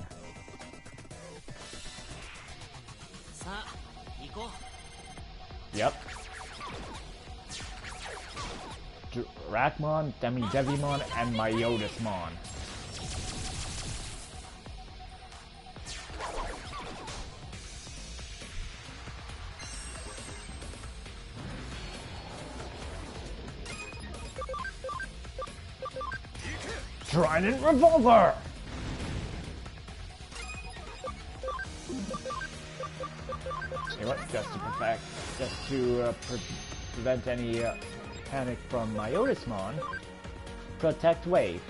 さあ、行こう。 Yep. Rakmon, Devimon, and Myotismon. Trident Revolver! You know what? Just to prevent any panic from Myotismon, Protect Wave.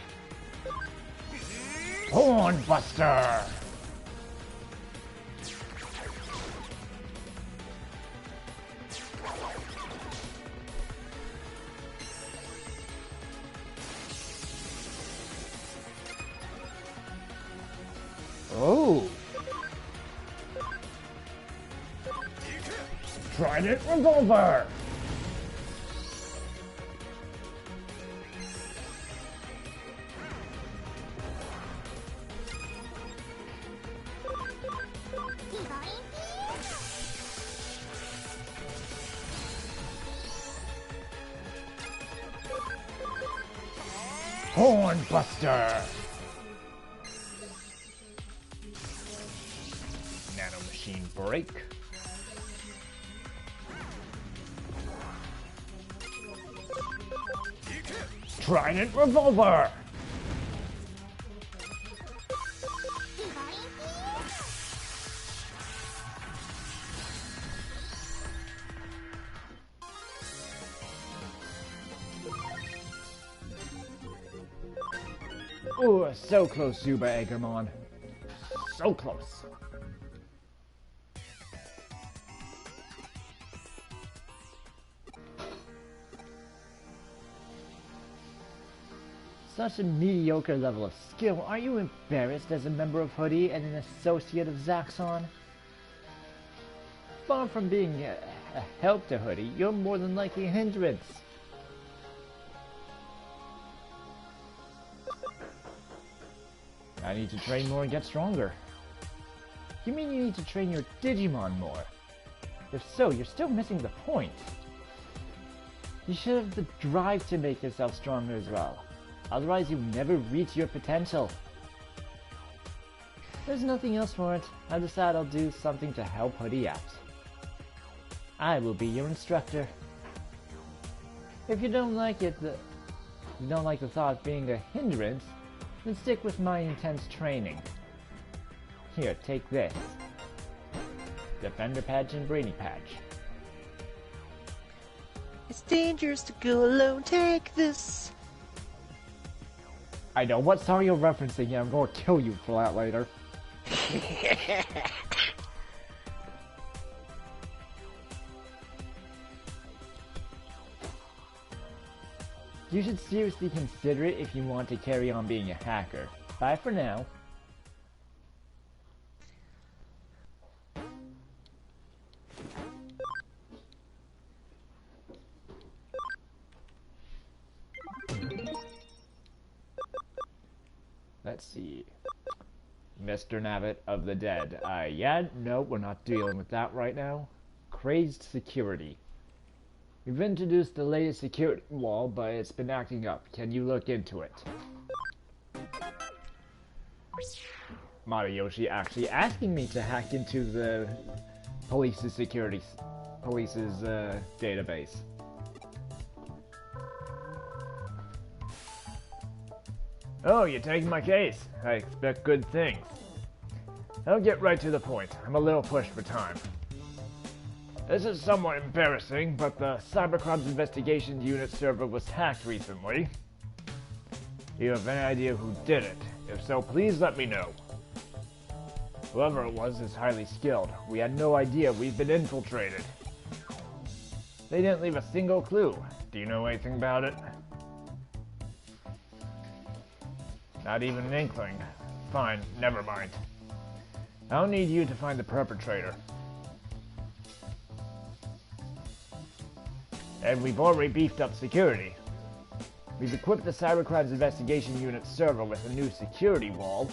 Hornbuster! Oh! Trident Revolver! Hornbuster! Nano Machine Break. Trident Revolver! Oh, so close, Zuba Eggermon. So close. Such a mediocre level of skill. Are you embarrassed as a member of Hoodie and an associate of Zaxxon? Far from being a help to Hoodie, you're more than likely a hindrance. I need to train more and get stronger. You mean you need to train your Digimon more? If so, you're still missing the point. You should have the drive to make yourself stronger as well. Otherwise, you never reach your potential. There's nothing else for it. I decide I'll do something to help Hoodie out. I will be your instructor. If you don't like the thought of being a hindrance, then stick with my intense training. Here, take this. Defender Patch and Brainy Patch. It's dangerous to go alone, take this. I know what song you're referencing, and I'm going to kill you for that later. You should seriously consider it if you want to carry on being a hacker. Bye for now. Let's see. Mr. Nabbit of the Dead. Yeah, no, we're not dealing with that right now. Crazed security. We've introduced the latest security wall, but it's been acting up. Can you look into it? Matayoshi actually asking me to hack into the police's database. Oh, you're taking my case. I expect good things. I'll get right to the point. I'm a little pushed for time. This is somewhat embarrassing, but the Cybercrimes Investigation Unit server was hacked recently. Do you have any idea who did it? If so, please let me know. Whoever it was is highly skilled. We had no idea we've been infiltrated. They didn't leave a single clue. Do you know anything about it? Not even an inkling. Fine, never mind. I'll need you to find the perpetrator. And we've already beefed up security. We've equipped the Cybercrimes Investigation Unit server with a new security wall,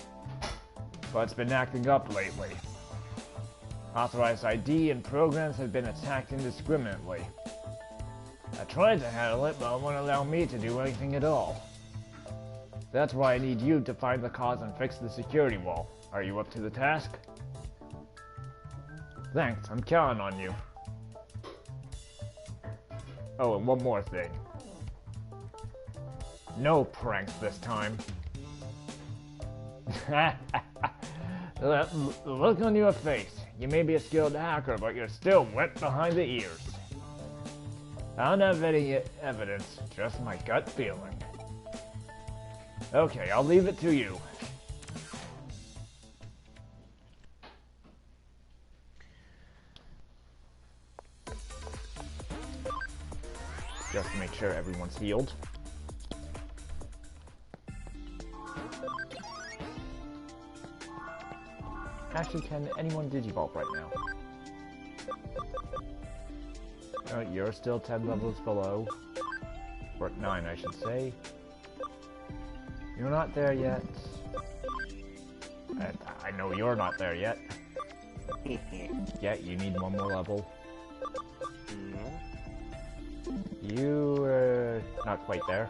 but it's been acting up lately. Authorized ID and programs have been attacked indiscriminately. I tried to handle it, but it won't allow me to do anything at all. That's why I need you to find the cause and fix the security wall. Are you up to the task? Thanks, I'm counting on you. Oh, and one more thing. No pranks this time. Look on your face. You may be a skilled hacker, but you're still wet behind the ears. I don't have any evidence, just my gut feeling. Okay, I'll leave it to you. Just to make sure everyone's healed. Actually, can anyone Digivolve right now? Oh, you're still 10 levels below. Or 9, I should say. You're not there yet. And I know you're not there yet. Yeah, you need one more level. You're not quite there.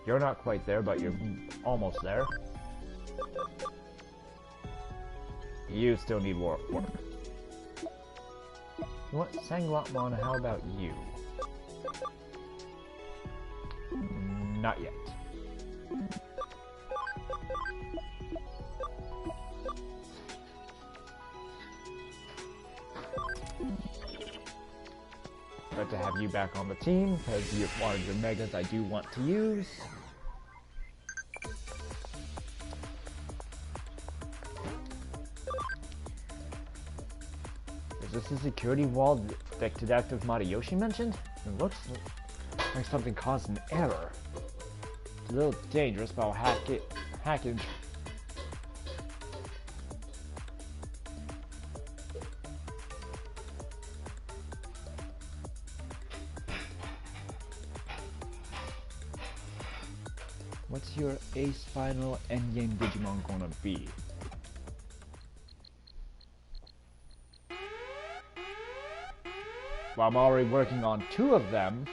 You're not quite there, but you're almost there. You still need work. What? Sangwatmon, how about you? Not yet. But to have you back on the team, because you're one of your megas I do want to use. Is this the security wall that Detective Matayoshi mentioned? It looks like something caused an error. It's a little dangerous, but I'll hack it. What's your ace final endgame Digimon gonna be? Well, I'm already working on 2 of them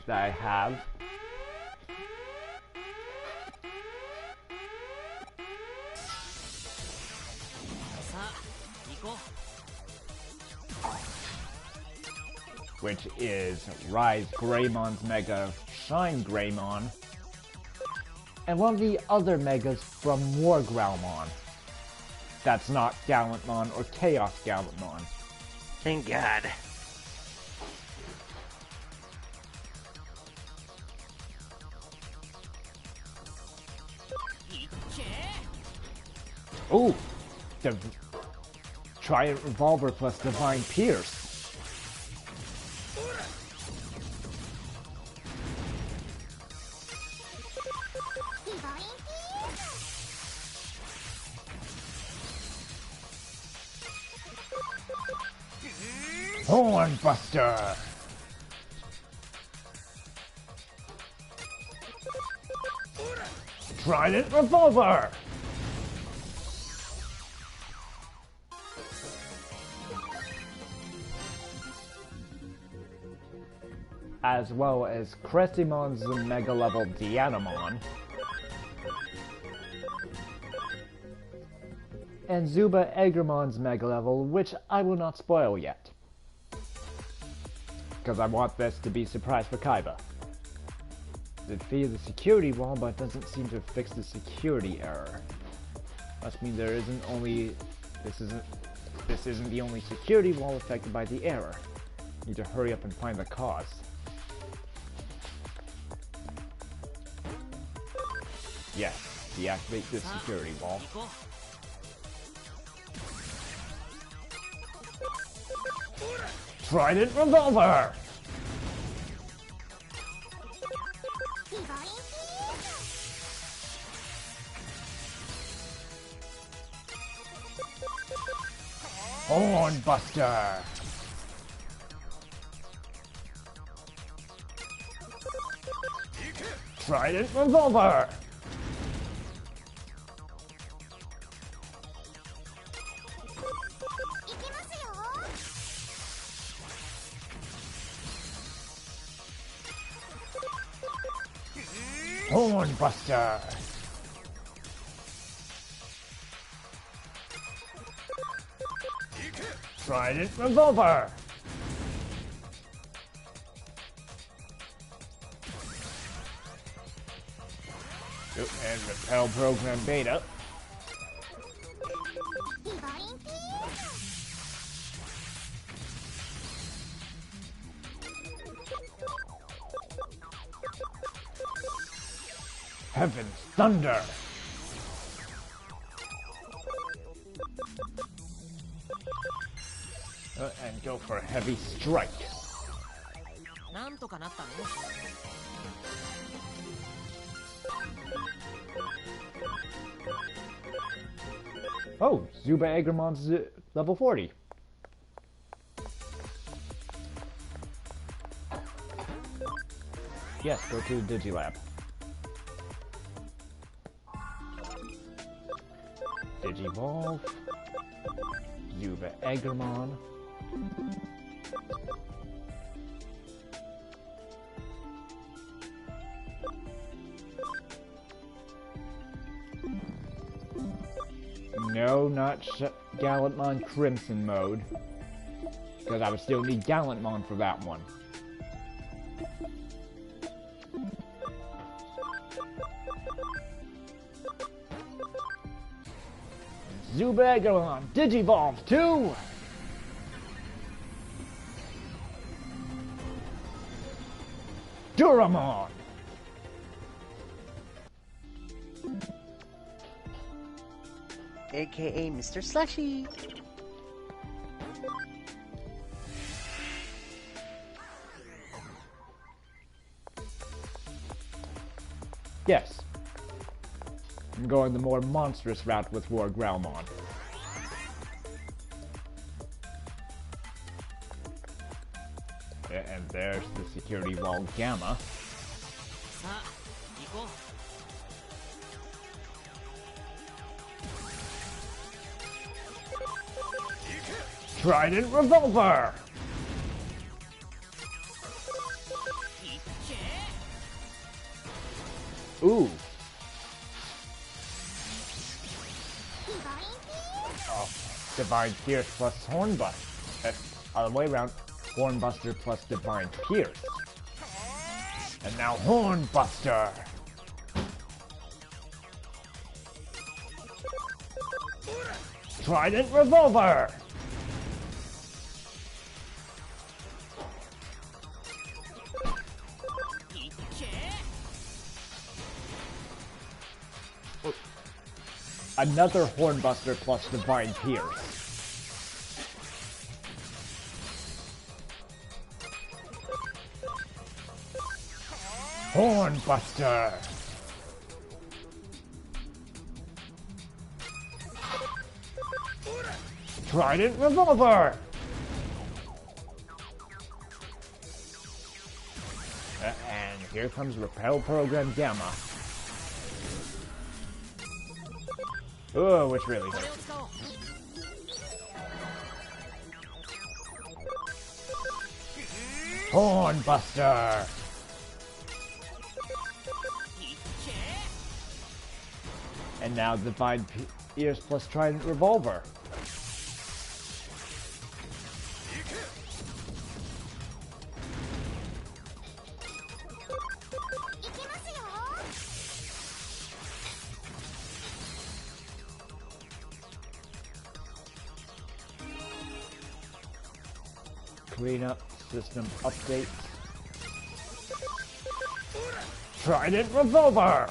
that I have. Which is Rise Greymon's Mega Shine Greymon, and one of the other Megas from War Growlmon. That's not Gallantmon or Chaos Gallantmon. Thank God. Ooh! Trident Revolver plus Divine Pierce. Hornbuster! Trident Revolver! As well as Crestimon's Mega Level Dianamon. And Zuba Eggermon's Mega Level, which I will not spoil yet. Because I want this to be a surprise for Kaiba. It defeated the security wall, but doesn't seem to fix the security error. Must mean there isn't only... This isn't the only security wall affected by the error. Need to hurry up and find the cause. Yes, deactivate this security wall. Trident Revolver! Hornbuster! Trident Revolver! Hornbuster! Trident Revolver! And Repel Program Beta. Heaven's Thunder! And go for Heavy Strike. Oh, Zuba Eggermon's level 40. Yes, go to the Digilab. Digivolve. Zuba Eggermon. No, not Gallantmon Crimson mode. Because I would still need Gallantmon for that one. Zuba Eggermon, Digivolve 2! Duramon! AKA Mr. Slushy. Yes. I'm going the more monstrous route with War Growlmon. And there's the security wall Gamma. Trident Revolver! Ooh. Oh, Divine Pierce plus Hornbuster. Other way around. Hornbuster plus Divine Pierce. And now Hornbuster! Trident Revolver! Another Hornbuster plus Divine Pierce. Hornbuster! Trident Revolver! And here comes Repel Program Gamma. Oh, which really hurts. Hornbuster! And now Divine Pierce plus Trident Revolver. Cleanup, system update. Trident Revolver!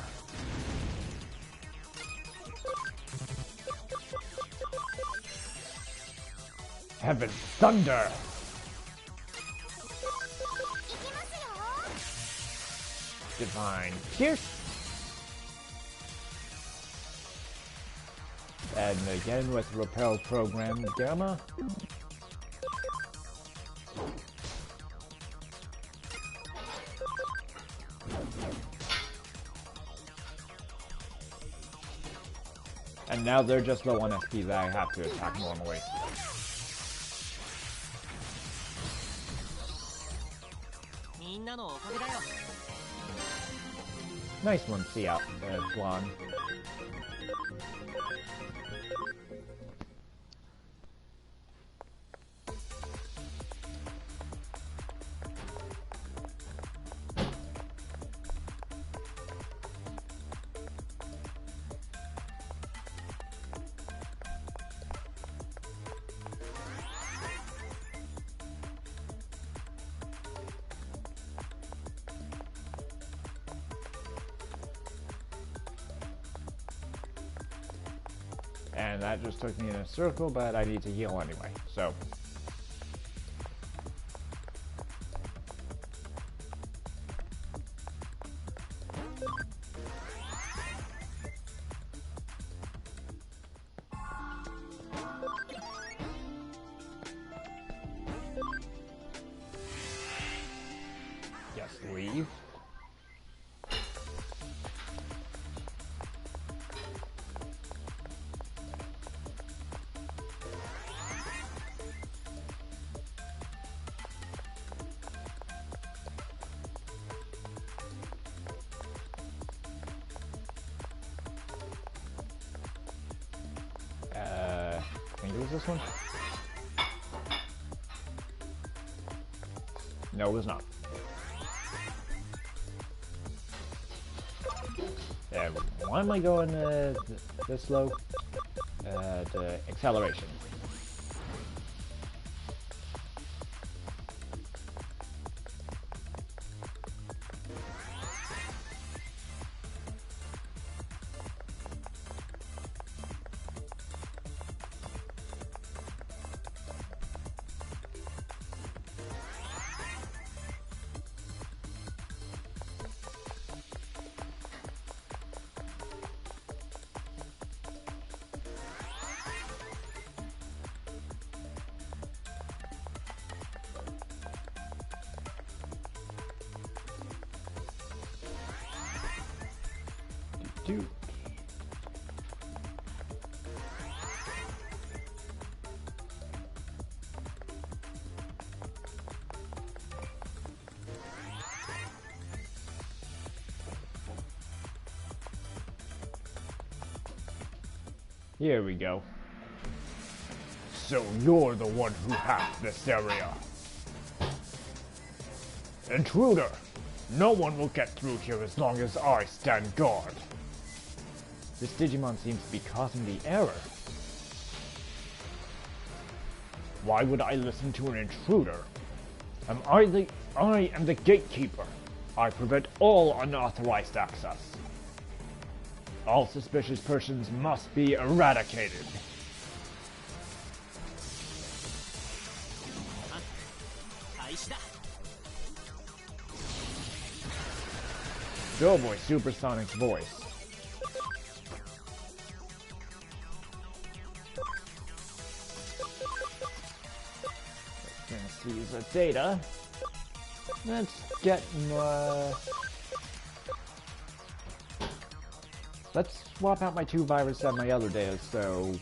Heaven Thunder! Divine Pierce! And again with Repel Program Gamma. And now they're just low on SP that I have to attack normally. Nice one, see out, Blonde. And that just took me in a circle, but I need to heal anyway, so. Just leave. I think it was this one? No, it was not. Why am I going this slow? The acceleration. Dude. Here we go. So you're the one who hacked this area. Intruder! No one will get through here as long as I stand guard. This Digimon seems to be causing the error. Why would I listen to an intruder? I am the gatekeeper. I prevent all unauthorized access. All suspicious persons must be eradicated. Doughboy Supersonic's voice. Let's use the data. Let's get my... Let's swap out my 2 viruses and my other data so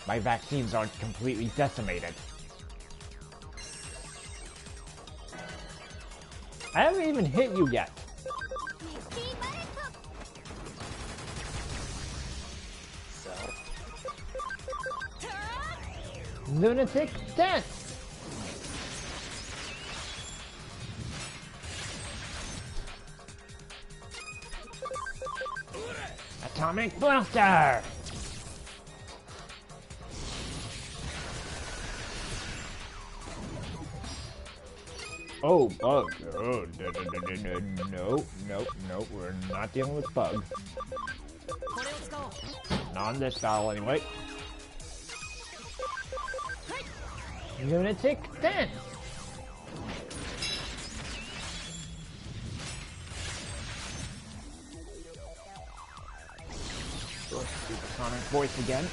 my vaccines aren't completely decimated. I haven't even hit you yet. So, Lunatic Dance! Atomic Blaster! Oh, bug. Oh, no, we're not dealing with bug. Not on this style anyway. Lunatic Dance! Supersonic voice again.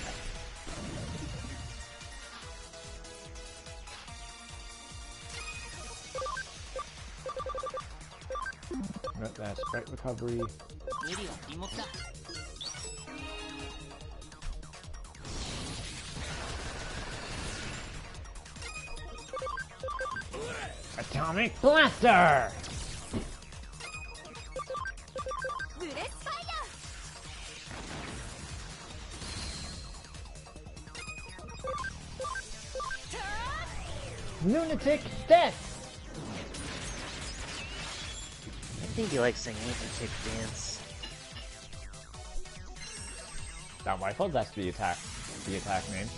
That's sprite recovery. Atomic Blaster! Lunatic Death! I think he likes singing Lunatic Dance. Not my fault, that's the attack name.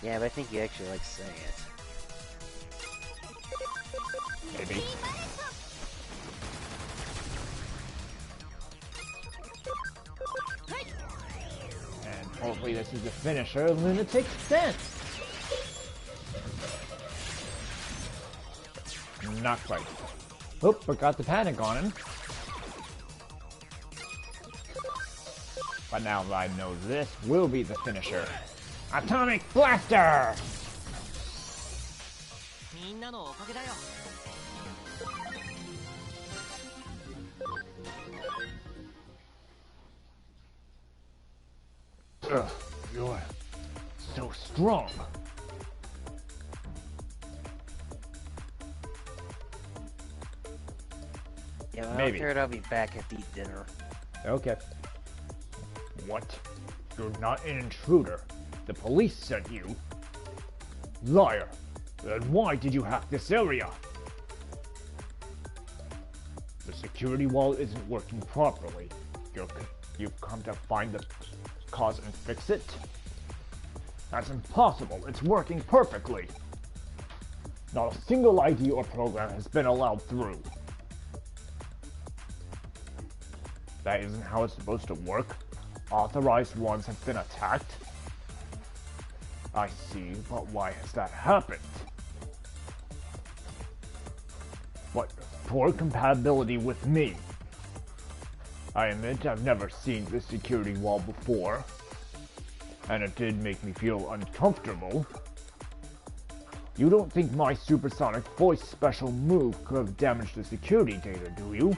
Yeah, but I think he actually likes saying it. Maybe. And hopefully this is the finisher, Lunatic Dance! Not quite. Oop, forgot the panic on him. But now I know this will be the finisher. Atomic Blaster! Ugh, you're so strong. Yeah, well, Maybe. after it, I'll be back at the dinner. Okay. What? You're not an intruder. The police sent you. Liar. Then why did you hack this area? The security wall isn't working properly. You've come to find the cause and fix it? That's impossible. It's working perfectly. Not a single ID or program has been allowed through. That isn't how it's supposed to work. Authorized ones have been attacked. I see, but why has that happened? What? Poor compatibility with me. I admit I've never seen this security wall before, and it did make me feel uncomfortable. You don't think my supersonic voice special move could have damaged the security data, do you?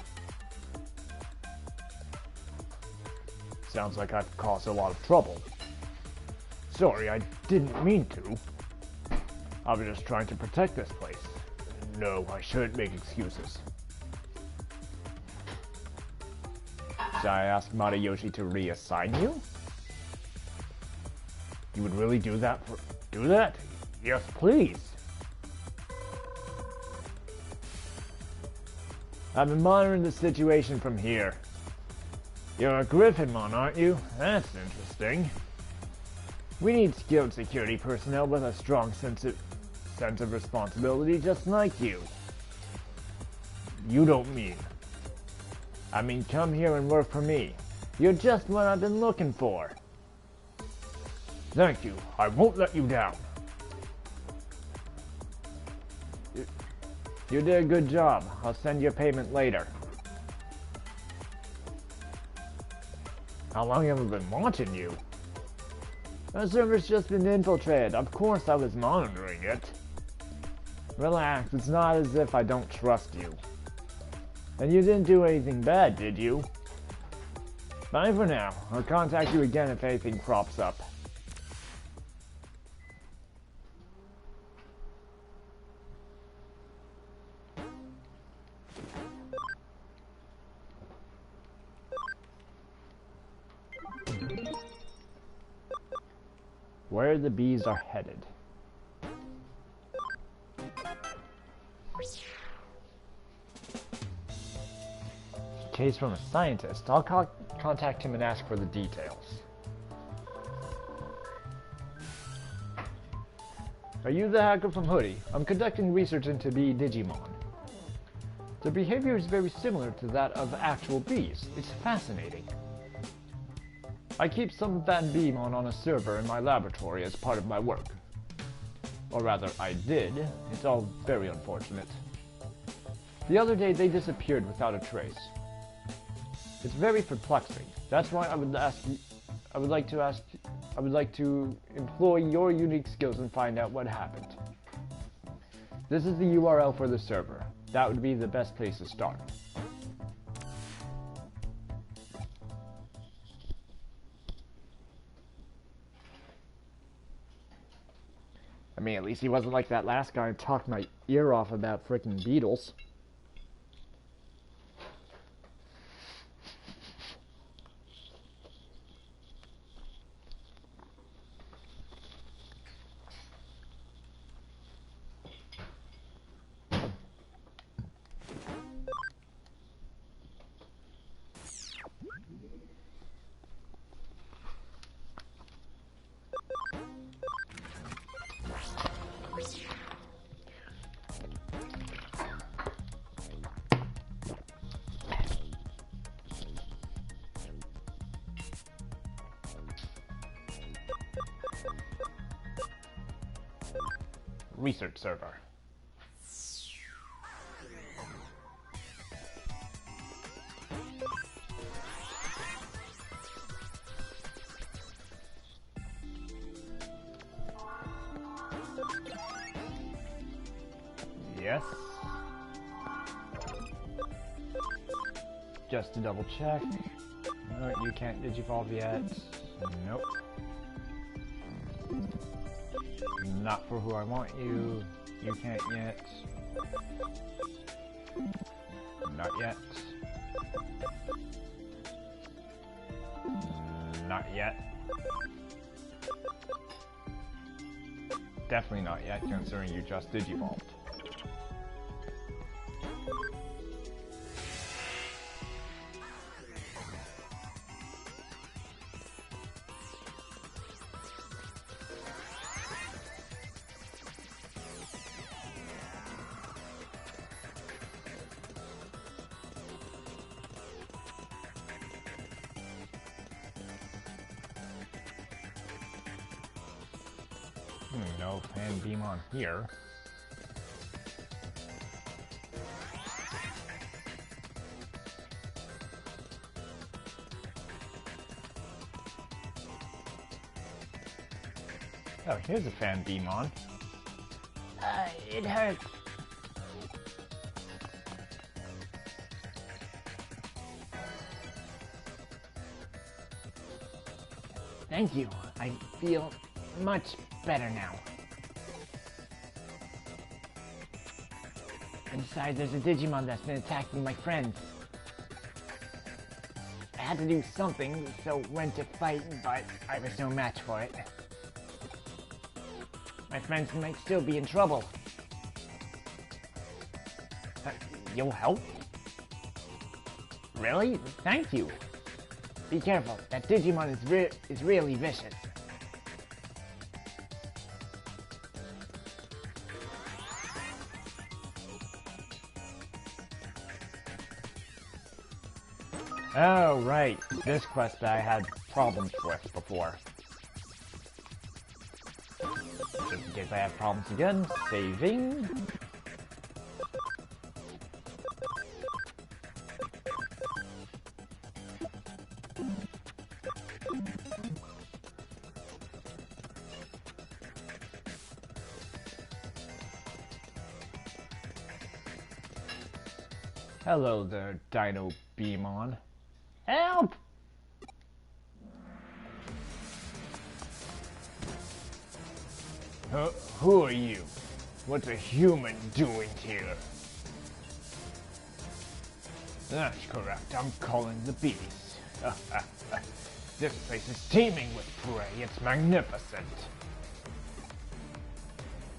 Sounds like I've caused a lot of trouble. Sorry, I didn't mean to. I was just trying to protect this place. No, I shouldn't make excuses. Should I ask Matayoshi to reassign you? You would really do that for... Do that? Yes, please. I've been monitoring the situation from here. You're a Griffinmon, aren't you? That's interesting. We need skilled security personnel with a strong sense of responsibility just like you. You don't mean... I mean, come here and work for me. You're just what I've been looking for. Thank you. I won't let you down. You did a good job. I'll send you a payment later. How long have I been watching you? Our server's just been infiltrated. Of course I was monitoring it. Relax, it's not as if I don't trust you. And you didn't do anything bad, did you? Bye for now. I'll contact you again if anything crops up. Where the bees are headed. Case from a scientist. I'll contact him and ask for the details. Are you the hacker from Hoodie? I'm conducting research into bee Digimon. Their behavior is very similar to that of actual bees. It's fascinating. I keep some of that Beemon on a server in my laboratory as part of my work. Or rather, I did. It's all very unfortunate. The other day, they disappeared without a trace. It's very perplexing. That's why I would like to employ your unique skills and find out what happened. This is the URL for the server. That would be the best place to start. I mean, at least he wasn't like that last guy and talked my ear off about frickin' beetles. Research server. Yes. Just to double check. No, you can't digivolve yet. Nope. Not for who I want you. You can't yet. Not yet. Not yet. Definitely not yet, considering you just digivolved. No fan beam on here. Oh, here's a fan beam on. It hurts. Thank you. I feel much better now. And besides, there's a Digimon that's been attacking my friends. I had to do something, so went to fight, but I was no match for it. My friends might still be in trouble. You'll help? Really? Thank you. Be careful. That Digimon is really vicious. Oh, right. This quest I had problems with before. Just in case I have problems again, saving. Hello there, Dino Beamon. Help! Who are you? What's a human doing here? That's correct, I'm calling the beast. This place is teeming with prey, it's magnificent.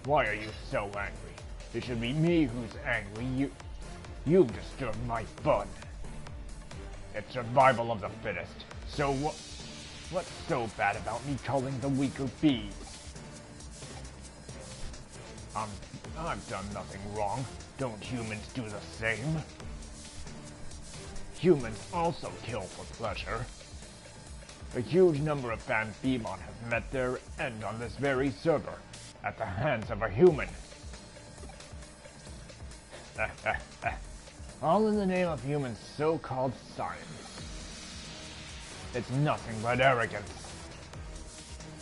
Why are you so angry? It should be me who's angry. You've disturbed my fun. It's survival of the fittest. So what's so bad about me calling the weaker bees? I've done nothing wrong. Don't humans do the same? Humans also kill for pleasure. A huge number of Fan Beamon have met their end on this very server, at the hands of a human. All in the name of human so-called science. It's nothing but arrogance.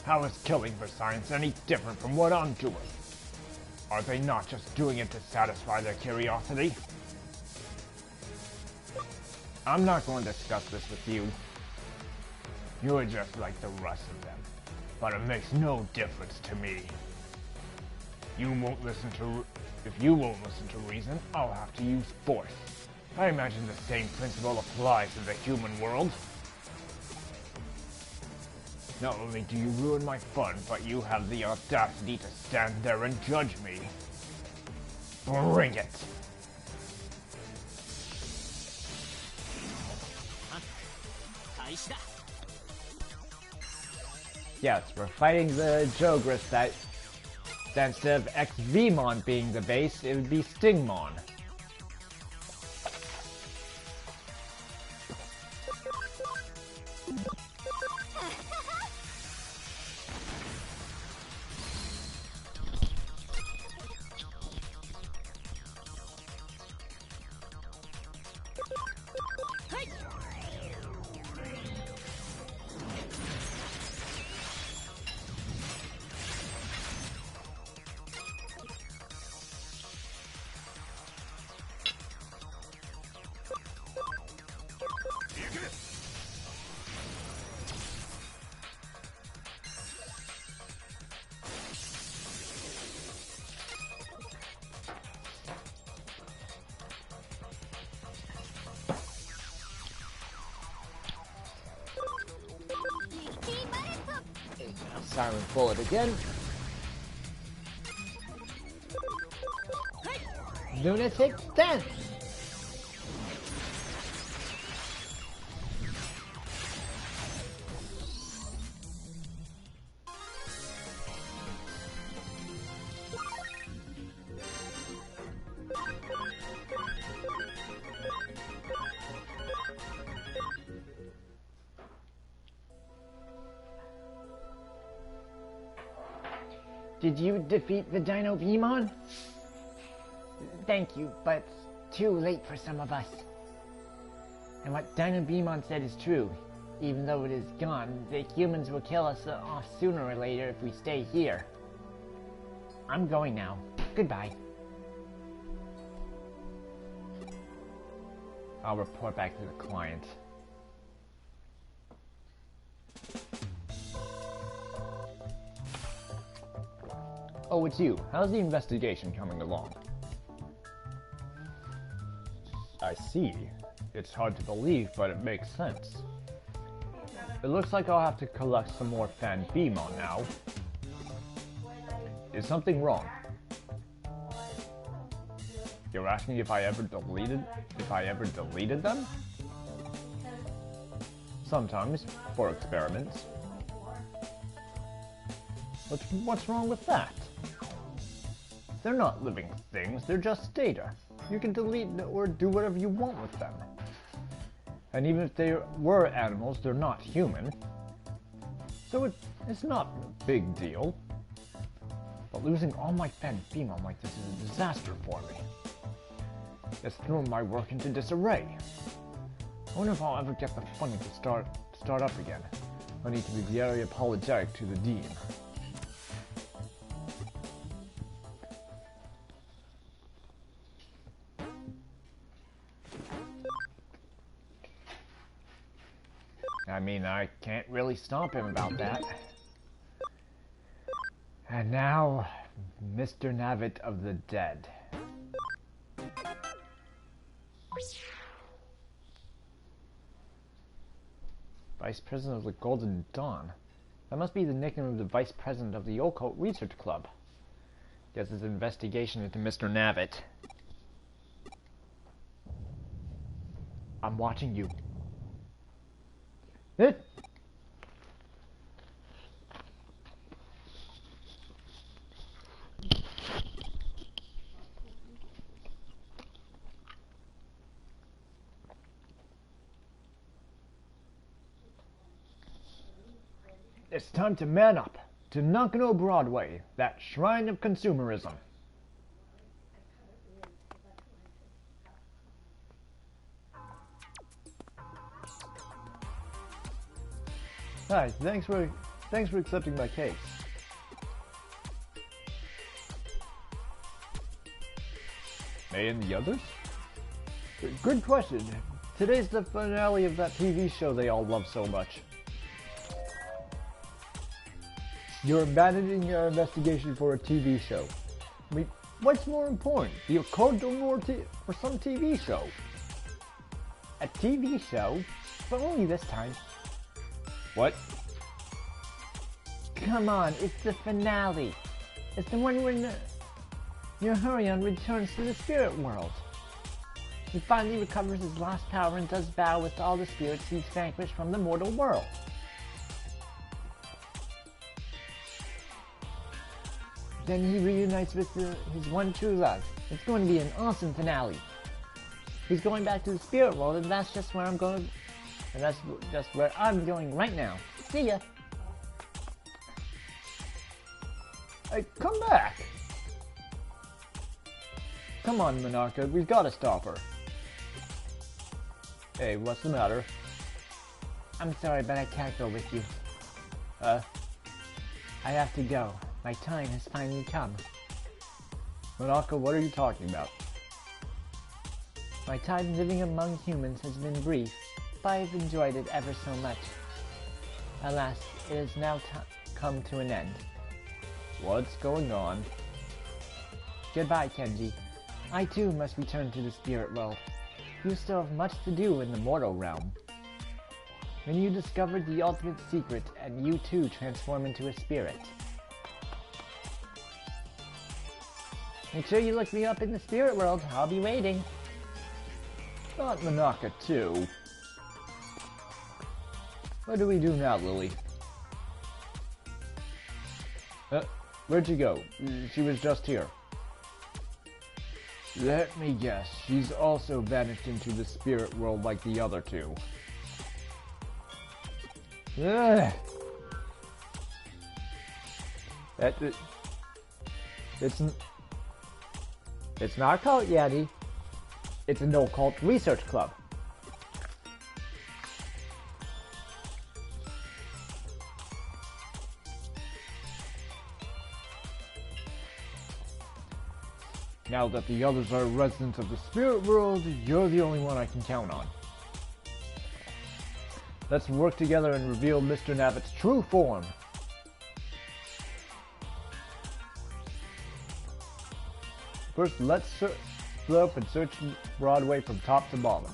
How is killing for science any different from what I'm doing? Are they not just doing it to satisfy their curiosity? I'm not going to discuss this with you. You're just like the rest of them, but it makes no difference to me. If you won't listen to reason, I'll have to use force. I imagine the same principle applies in the human world. Not only do you ruin my fun, but you have the audacity to stand there and judge me. Bring it! Yes, we're fighting the Jogress that instead of XVmon being the base, it would be Stingmon. Silent bullet again. Lunatic dance. Did you defeat the Dino Beamon? Thank you, but it's too late for some of us. And what Dino Beamon said is true. Even though it is gone, the humans will kill us off sooner or later if we stay here. I'm going now. Goodbye. I'll report back to the client. Oh, it's you. How's the investigation coming along? I see. It's hard to believe, but it makes sense. It looks like I'll have to collect some more Fan Beamon now. Is something wrong? You're asking if I ever deleted them? Sometimes, for experiments. What's wrong with that? They're not living things, they're just data. You can delete or do whatever you want with them. And even if they were animals, they're not human. So it's not a big deal. But losing all my fed female like this is a disaster for me. It's thrown my work into disarray. I wonder if I'll ever get the funding to start up again. I need to be very apologetic to the Dean. I mean, I can't really stop him about that. And now, Mr. Navit of the Dead. Vice President of the Golden Dawn. That must be the nickname of the Vice President of the Occult Research Club. Guess it's an investigation into Mr. Navit. I'm watching you. It's time to man up, to Nakano Broadway, that shrine of consumerism. Hi, thanks for accepting my case. May and the others? Good question. Today's the finale of that TV show they all love so much. You're abandoning your investigation for a TV show. I mean, what's more important, the occult or some TV show? A TV show? But only this time. What? Come on, it's the finale. It's the one when Nihurion returns to the spirit world. He finally recovers his lost power and does battle with all the spirits he's vanquished from the mortal world. Then he reunites with his one true love. It's going to be an awesome finale. He's going back to the spirit world, and that's just where I'm going. And that's just where I'm going right now. See ya. Hey, come back. Come on, Monaka, we've got to stop her. Hey, what's the matter? I'm sorry, but I can't go with you. I have to go. My time has finally come. Monaka, what are you talking about? My time living among humans has been brief, but I've enjoyed it ever so much. Alas, it has now come to an end. What's going on? Goodbye, Kenji. I too must return to the spirit world. You still have much to do in the mortal realm. When you discovered the ultimate secret, and you too transform into a spirit. Make sure you look me up in the spirit world. I'll be waiting. Not Monaka too. What do we do now, Lily? Where'd she go? She was just here. Let me guess, she's also vanished into the spirit world like the other two. Ugh. It's not a cult, Yeti. It's an occult research club. Now that the others are residents of the spirit world, you're the only one I can count on. Let's work together and reveal Mr. Navit's true form. First, let's split up and search Broadway from top to bottom.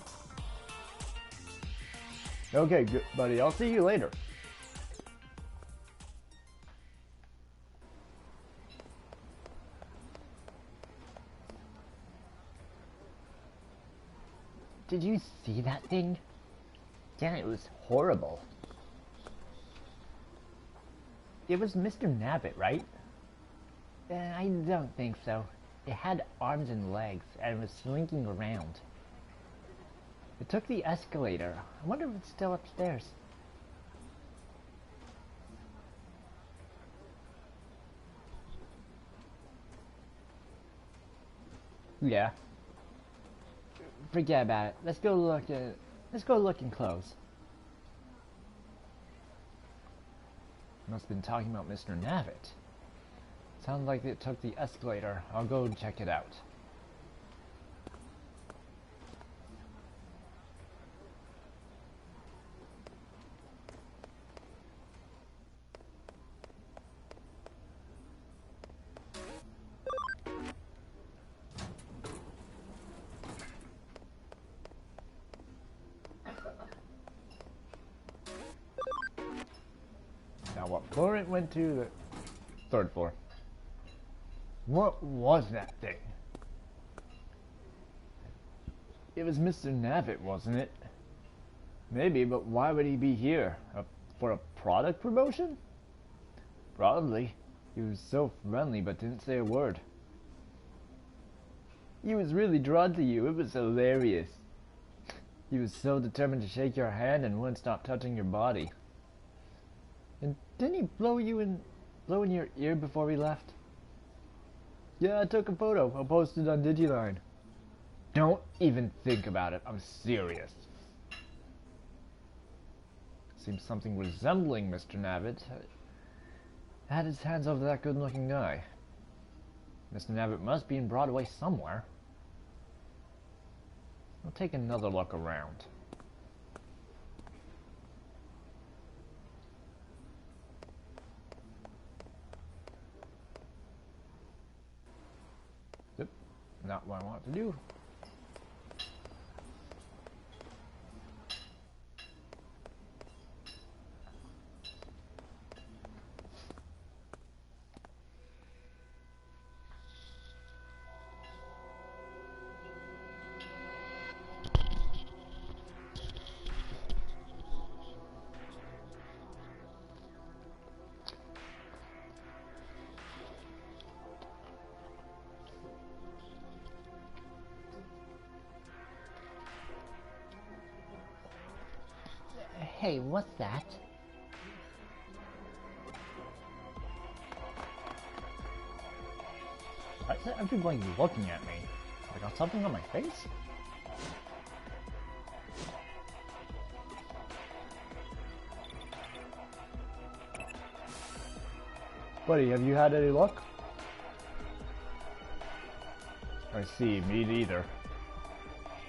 Okay, good, buddy. I'll see you later. Did you see that thing? Yeah, it was horrible. It was Mr. Nabbit, right? I don't think so. It had arms and legs, and was slinking around. It took the escalator. I wonder if it's still upstairs. Yeah. Forget about it. Let's go look in clothes. Must have been talking about Mr. Nabbit. Sounds like it took the escalator. I'll go and check it out. Now what floor it went to? The third floor. What was that thing? It was Mr. Nabbit, wasn't it? Maybe, but why would he be here? For a product promotion? Probably. He was so friendly but didn't say a word. He was really drawn to you. It was hilarious. He was so determined to shake your hand and wouldn't stop touching your body. And didn't he blow in your ear before we left? Yeah, I took a photo. I'll post it on Digiline. Don't even think about it. I'm serious. Seems something resembling Mr. Nabbit had his hands over that good-looking guy. Mr. Nabbit must be in Broadway somewhere. I'll take another look around. Yep, not what I want to do. Hey, what's that? Why is everybody looking at me? I got something on my face? Buddy, have you had any luck? I see, me neither.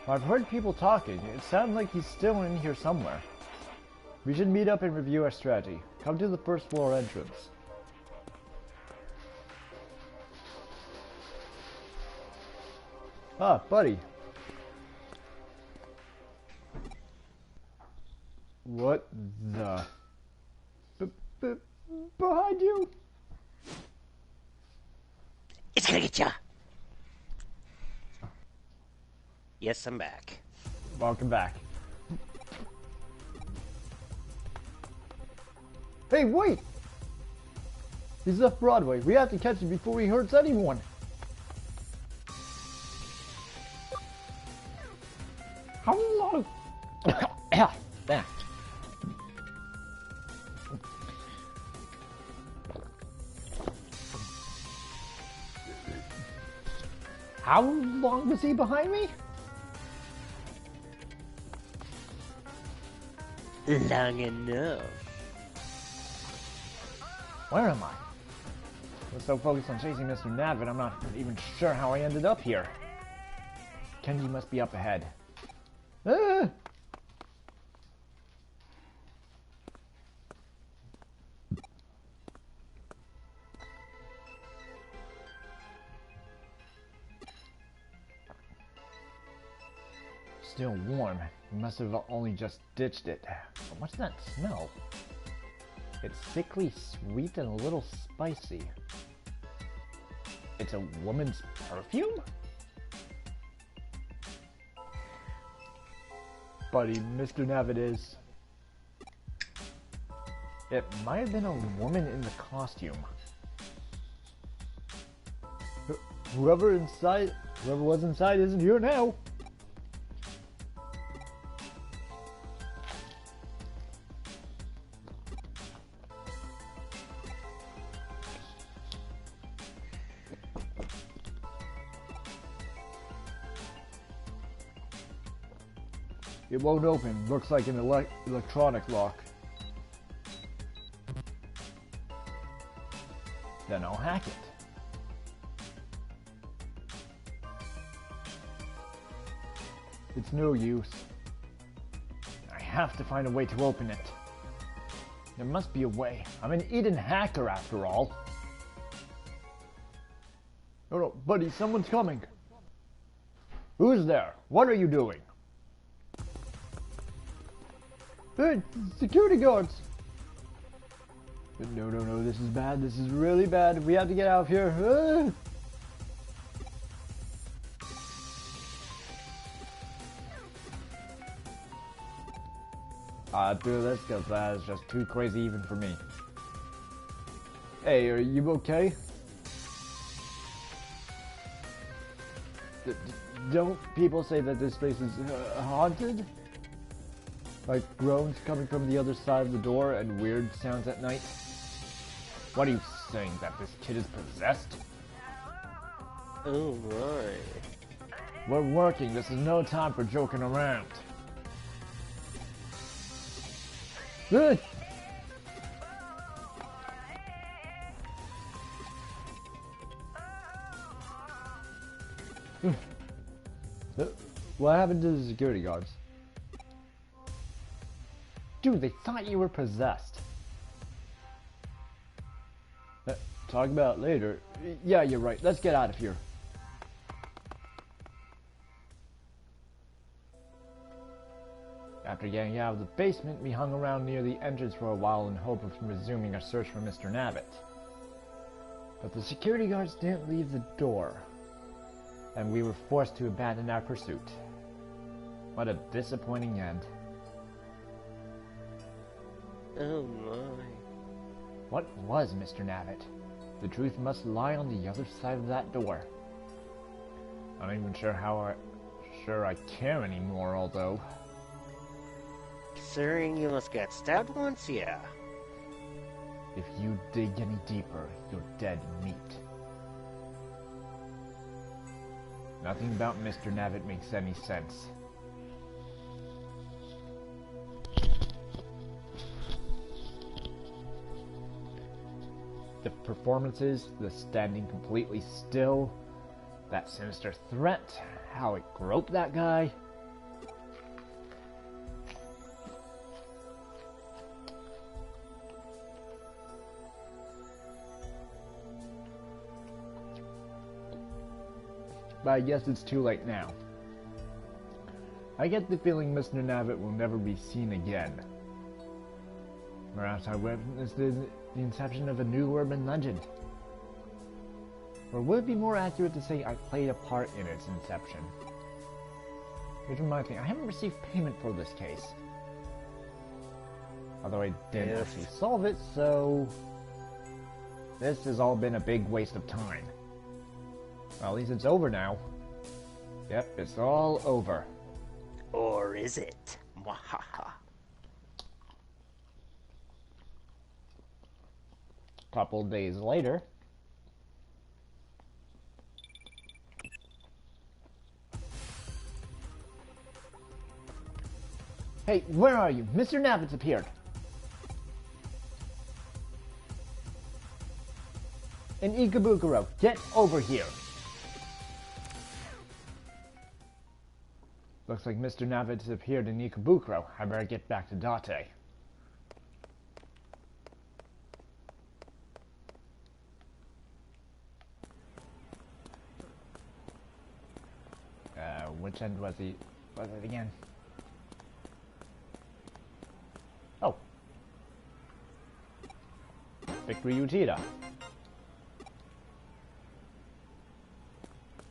I've heard people talking. It sounds like he's still in here somewhere. We should meet up and review our strategy. Come to the first floor entrance. Ah, buddy. What the? Behind you? It's gonna get ya! Yes, I'm back. Welcome back. Hey, wait! He's left Broadway. We have to catch him before he hurts anyone. How long? There. How long was he behind me? Long enough. Where am I? I was so focused on chasing Mr. Nabbit, I'm not even sure how I ended up here. Kenji must be up ahead. Ah! Still warm. You must have only just ditched it. But what's that smell? It's sickly sweet and a little spicy. It's a woman's perfume? buddy, Mr. Navid is. It might have been a woman in the costume. Whoever was inside isn't here now. It won't open. Looks like an electronic lock. Then I'll hack it. It's no use. I have to find a way to open it. There must be a way. I'm an Eden hacker after all. Oh no, buddy, someone's coming. Who's there? What are you doing? Hey, security guards! No, this is bad. This is really bad. We have to get out of here. Do this because that is just too crazy even for me. Hey, are you okay? Don't people say that this place is haunted? Like groans coming from the other side of the door and weird sounds at night? What are you saying, that this kid is possessed? Oh my. We're working, this is no time for joking around. Good. What happened to the security guards? Dude, they thought you were possessed. Talk about it later. Yeah, you're right. Let's get out of here. After getting out of the basement, we hung around near the entrance for a while in hope of resuming our search for Mr. Nabbit. But the security guards didn't leave the door, and we were forced to abandon our pursuit. What a disappointing end. Oh my. What was Mr. Nabbit? The truth must lie on the other side of that door. I'm not even sure I care anymore, although... Considering you must get stabbed once, yeah. If you dig any deeper, you're dead meat. Nothing about Mr. Nabbit makes any sense. The performances, the standing completely still, that sinister threat, how it groped that guy. But I guess it's too late now. I get the feeling Mr. Nabbit will never be seen again. Perhaps I witnessed the inception of a new urban legend. Or would it be more accurate to say I played a part in its inception? Which reminds me, I haven't received payment for this case. Although I didn't actually solve it, so... this has all been a big waste of time. Well, at least it's over now. Yep, it's all over. Or is it? Mwahaha. Couple days later. Hey, where are you? Mr. Nabbit's appeared. And Ikebukuro, get over here. Looks like Mr. Nabbit's appeared in Ikebukuro. I better get back to Date. Which end was it again? Oh. Victory Utida.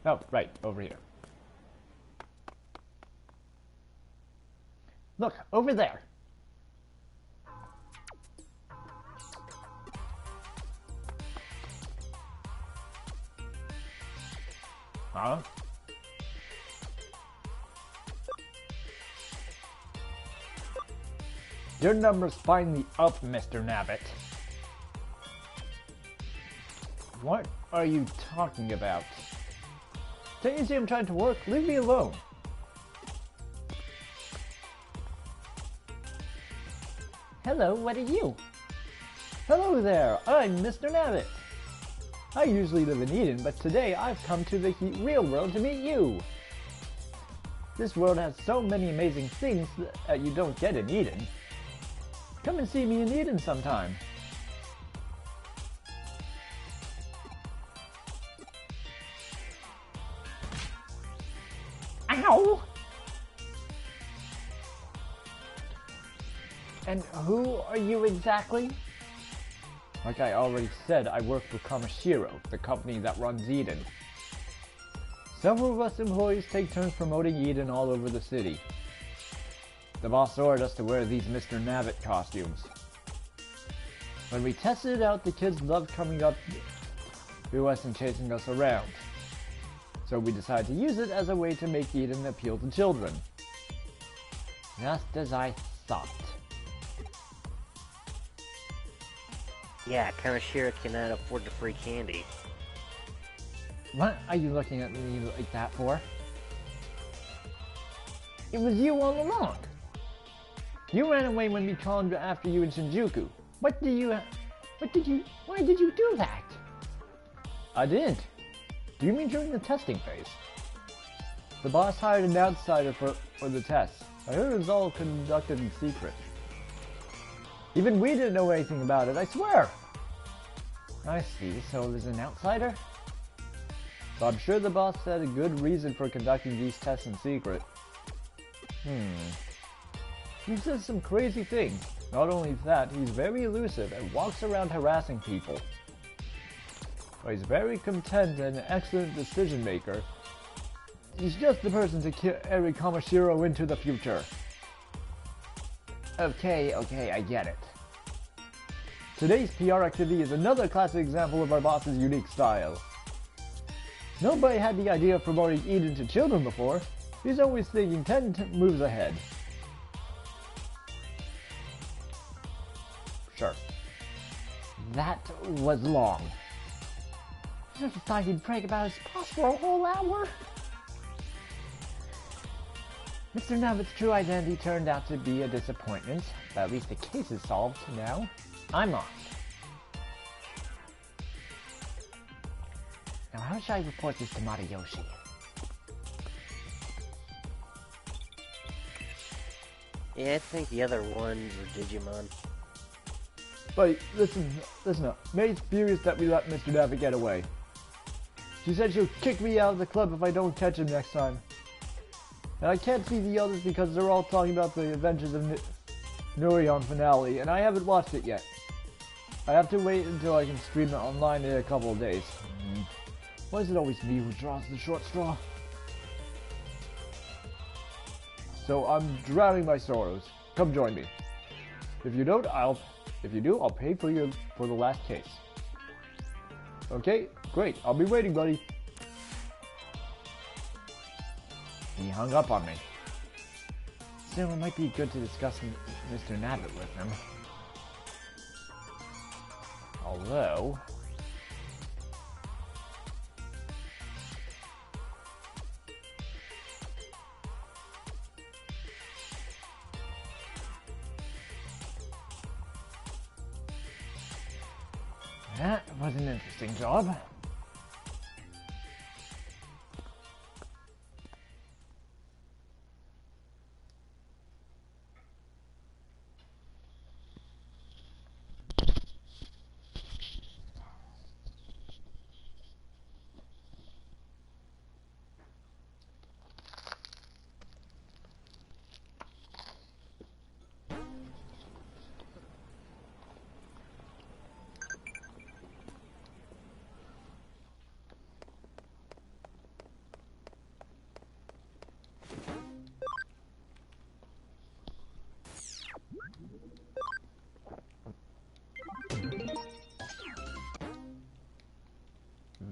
Oh, right, over here. Look, over there. Huh? Your number's finally up, Mr. Nabbit. What are you talking about? Can't you see I'm trying to work? Leave me alone. Hello, what are you? Hello there, I'm Mr. Nabbit. I usually live in Eden, but today I've come to the real world to meet you. This world has so many amazing things that you don't get in Eden. Come and see me in Eden sometime. Ow! And who are you exactly? Like I already said, I work for Kamashiro, the company that runs Eden. Several of us employees take turns promoting Eden all over the city. The boss ordered us to wear these Mr. Nabbit costumes. When we tested it out, the kids loved coming up to us and chasing us around. So we decided to use it as a way to make Eden appeal to children. Just as I thought. Yeah, Kamashiro cannot afford the free candy. What are you looking at me like that for? It was you all along. You ran away when we called after you in Shinjuku. Why did you do that? I didn't. Do you mean during the testing phase? The boss hired an outsider for the test. I heard it was all conducted in secret. Even we didn't know anything about it, I swear! I see, so there's an outsider? So I'm sure the boss had a good reason for conducting these tests in secret. He says some crazy things. Not only that, he's very elusive and walks around harassing people. But he's very content and an excellent decision maker. He's just the person to carry Kamashiro into the future. Okay, I get it. Today's PR activity is another classic example of our boss's unique style. Nobody had the idea of promoting Eden to children before. He's always thinking 10 moves ahead. Sure. That was long. I just thought he'd brag about his boss for a whole hour. Mr. Nabbit's true identity turned out to be a disappointment, but at least the case is solved now. I'm off. Now how should I report this to Matayoshi? Yeah, I think the other ones were Digimon. But listen up. May's furious that we let Mr. Nabbit get away. She said she'll kick me out of the club if I don't catch him next time. And I can't see the others because they're all talking about the Adventures of Nurion finale, and I haven't watched it yet. I have to wait until I can stream it online in a couple of days. Why is it always me who draws the short straw? So I'm drowning my sorrows. Come join me. If you do, I'll pay for the last case. Okay, great. I'll be waiting, buddy. He hung up on me. Still, it might be good to discuss Mr. Nabbit with him. Although... that was an interesting job.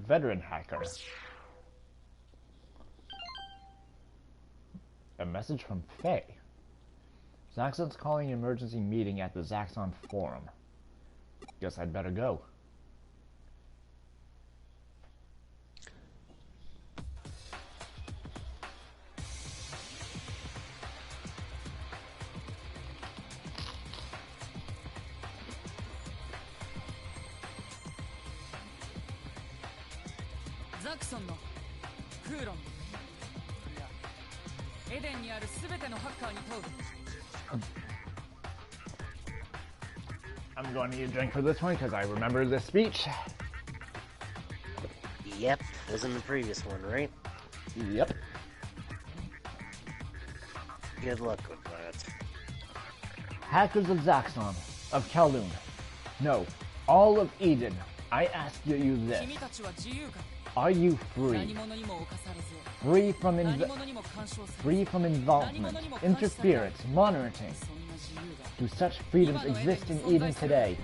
Veteran hacker. A message from Faye. Zaxxon's calling an emergency meeting at the Zaxxon forum. Guess I'd better go. Zaxxon のクーロン。いや、エデンにあるすべてのハッカーに問う。I'm going to need a drink for this one because I remember this speech. Yep, as in the previous one, right? Yep. Good luck with that. Hackers of Zaxxon, of Kowloon. No, all of Eden. I ask you this. 君たちは自由か。 Are you free? 何者にも侵されず。 Free from 何者にも干渉せず。 free from involvement, interference, monitoring. そんな自由が。 Do such freedoms exist in Eden today?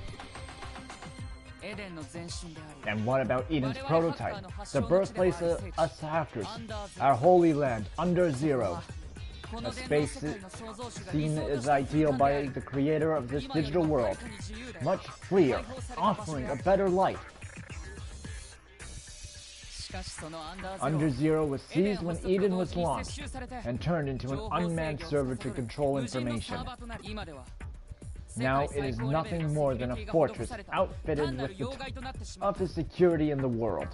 エデンの前身であり。 And what about Eden's prototype? The birthplace of us hackers, our holy land, under zero. A space seen as ideal by the creator of this digital world. Much freer, offering a better life. Under Zero was seized when Eden was launched and turned into an unmanned server to control information. Now it is nothing more than a fortress outfitted with the toughest security in the world.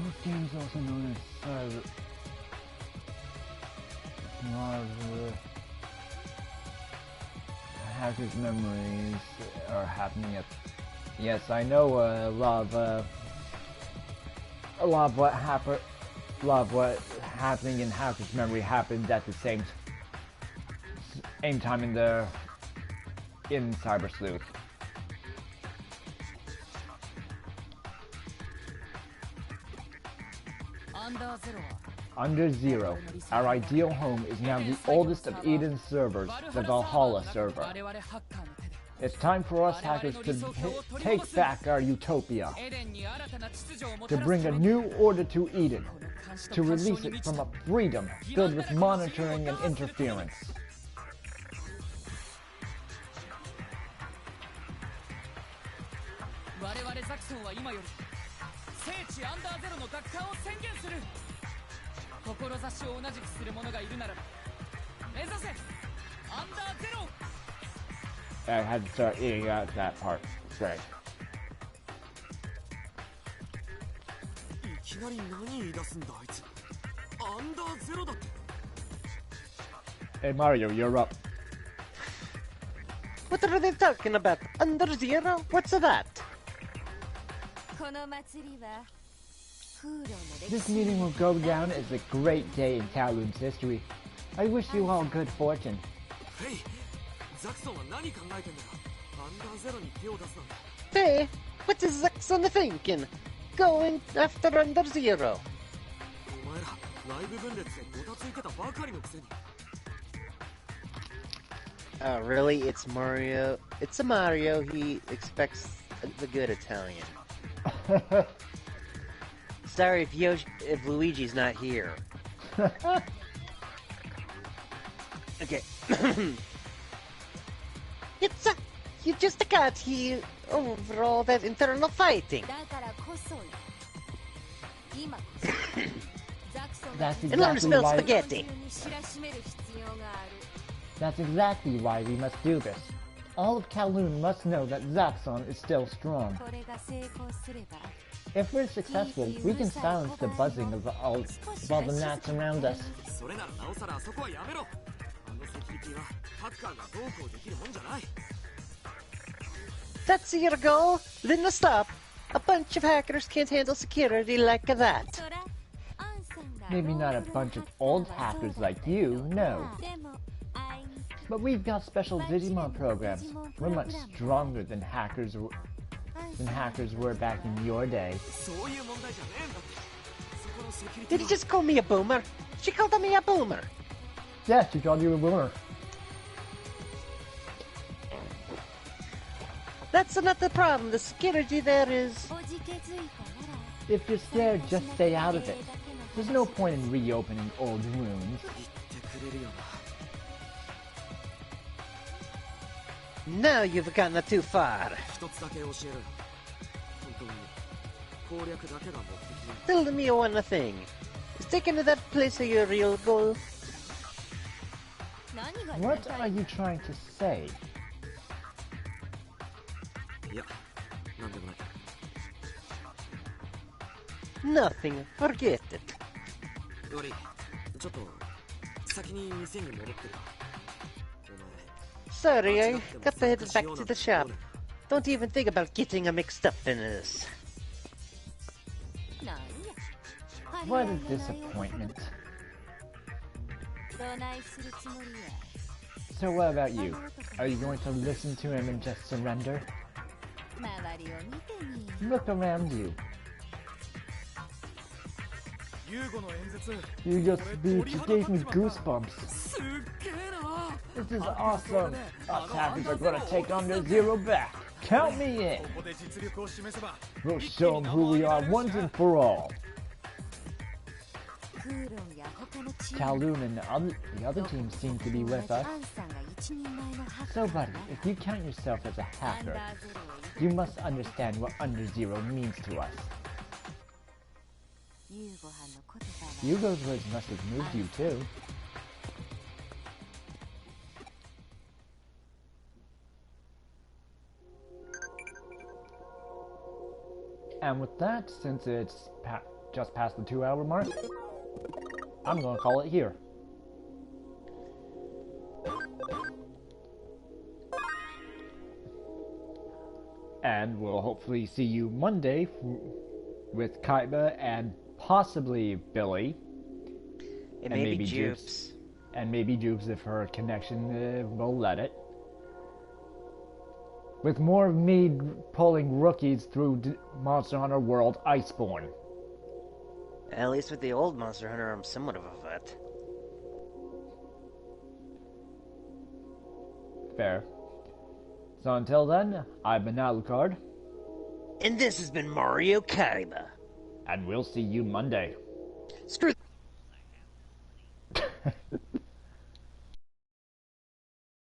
This game is also known as Hacker's memories are happening at. Yes, I know a lot of what happening in Hacker's memory happened at the same time in Cybersleuth. Under Zero, our ideal home is now the oldest of Eden's servers, the Valhalla server. It's time for us hackers to take back our utopia, to bring a new order to Eden, to release it from a freedom filled with monitoring and interference. I had to start eating out that part. Great. Hey Mario, you're up. What are they talking about? Under Zero? What's that? This meeting will go down as a great day in Kowloon's history. I wish you all good fortune. Hey, what is Zaxxon thinking? Going after Under Zero? Oh, really? It's Mario. It's a Mario. He expects the good Italian. Sorry if Luigi's not here. Okay. You just got here over all that internal fighting. That's And learn to exactly spell why. spaghetti. That's exactly why we must do this. All of Kowloon must know that Zaxxon is still strong. If we're successful, we can silence the buzzing of all the gnats around us. That's your goal? Then stop. A bunch of hackers can't handle security like that. Maybe not a bunch of old hackers like you, no. But we've got special Digimon programs. We're much stronger than hackers were back in your day. Did he just call me a boomer? She called me a boomer. Yeah, she called you a boomer. That's not the problem. The security there is... If you're scared, just stay out of it. There's no point in reopening old wounds. Now you've gone too far. Tell me one thing. Is taking to that place your real goal? What are you trying to say? Nothing. Forget it. Sorry, I got to head back to the shop. Don't even think about getting mixed up in this. What a disappointment. So what about you? Are you going to listen to him and just surrender? Look around you. You just gave me goosebumps. This is awesome. Us hackers are gonna take on their Zero back. Count me in. We'll show them who we are once and for all. Kowloon and the other teams seem to be with us. So buddy, if you count yourself as a hacker, you must understand what Under Zero means to us. Yugo's words must have moved you too. And with that, since it's just past the 2-hour mark, I'm gonna call it here. And we'll hopefully see you Monday with Kaiba and possibly Billy. And maybe Jupes. And maybe Jupes if her connection will let it. With more of me pulling rookies through Monster Hunter World Iceborne. At least with the old Monster Hunter, I'm somewhat of a vet. Fair. So until then, I've been Alucard. And this has been Mario Kaiba. And we'll see you Monday. Screw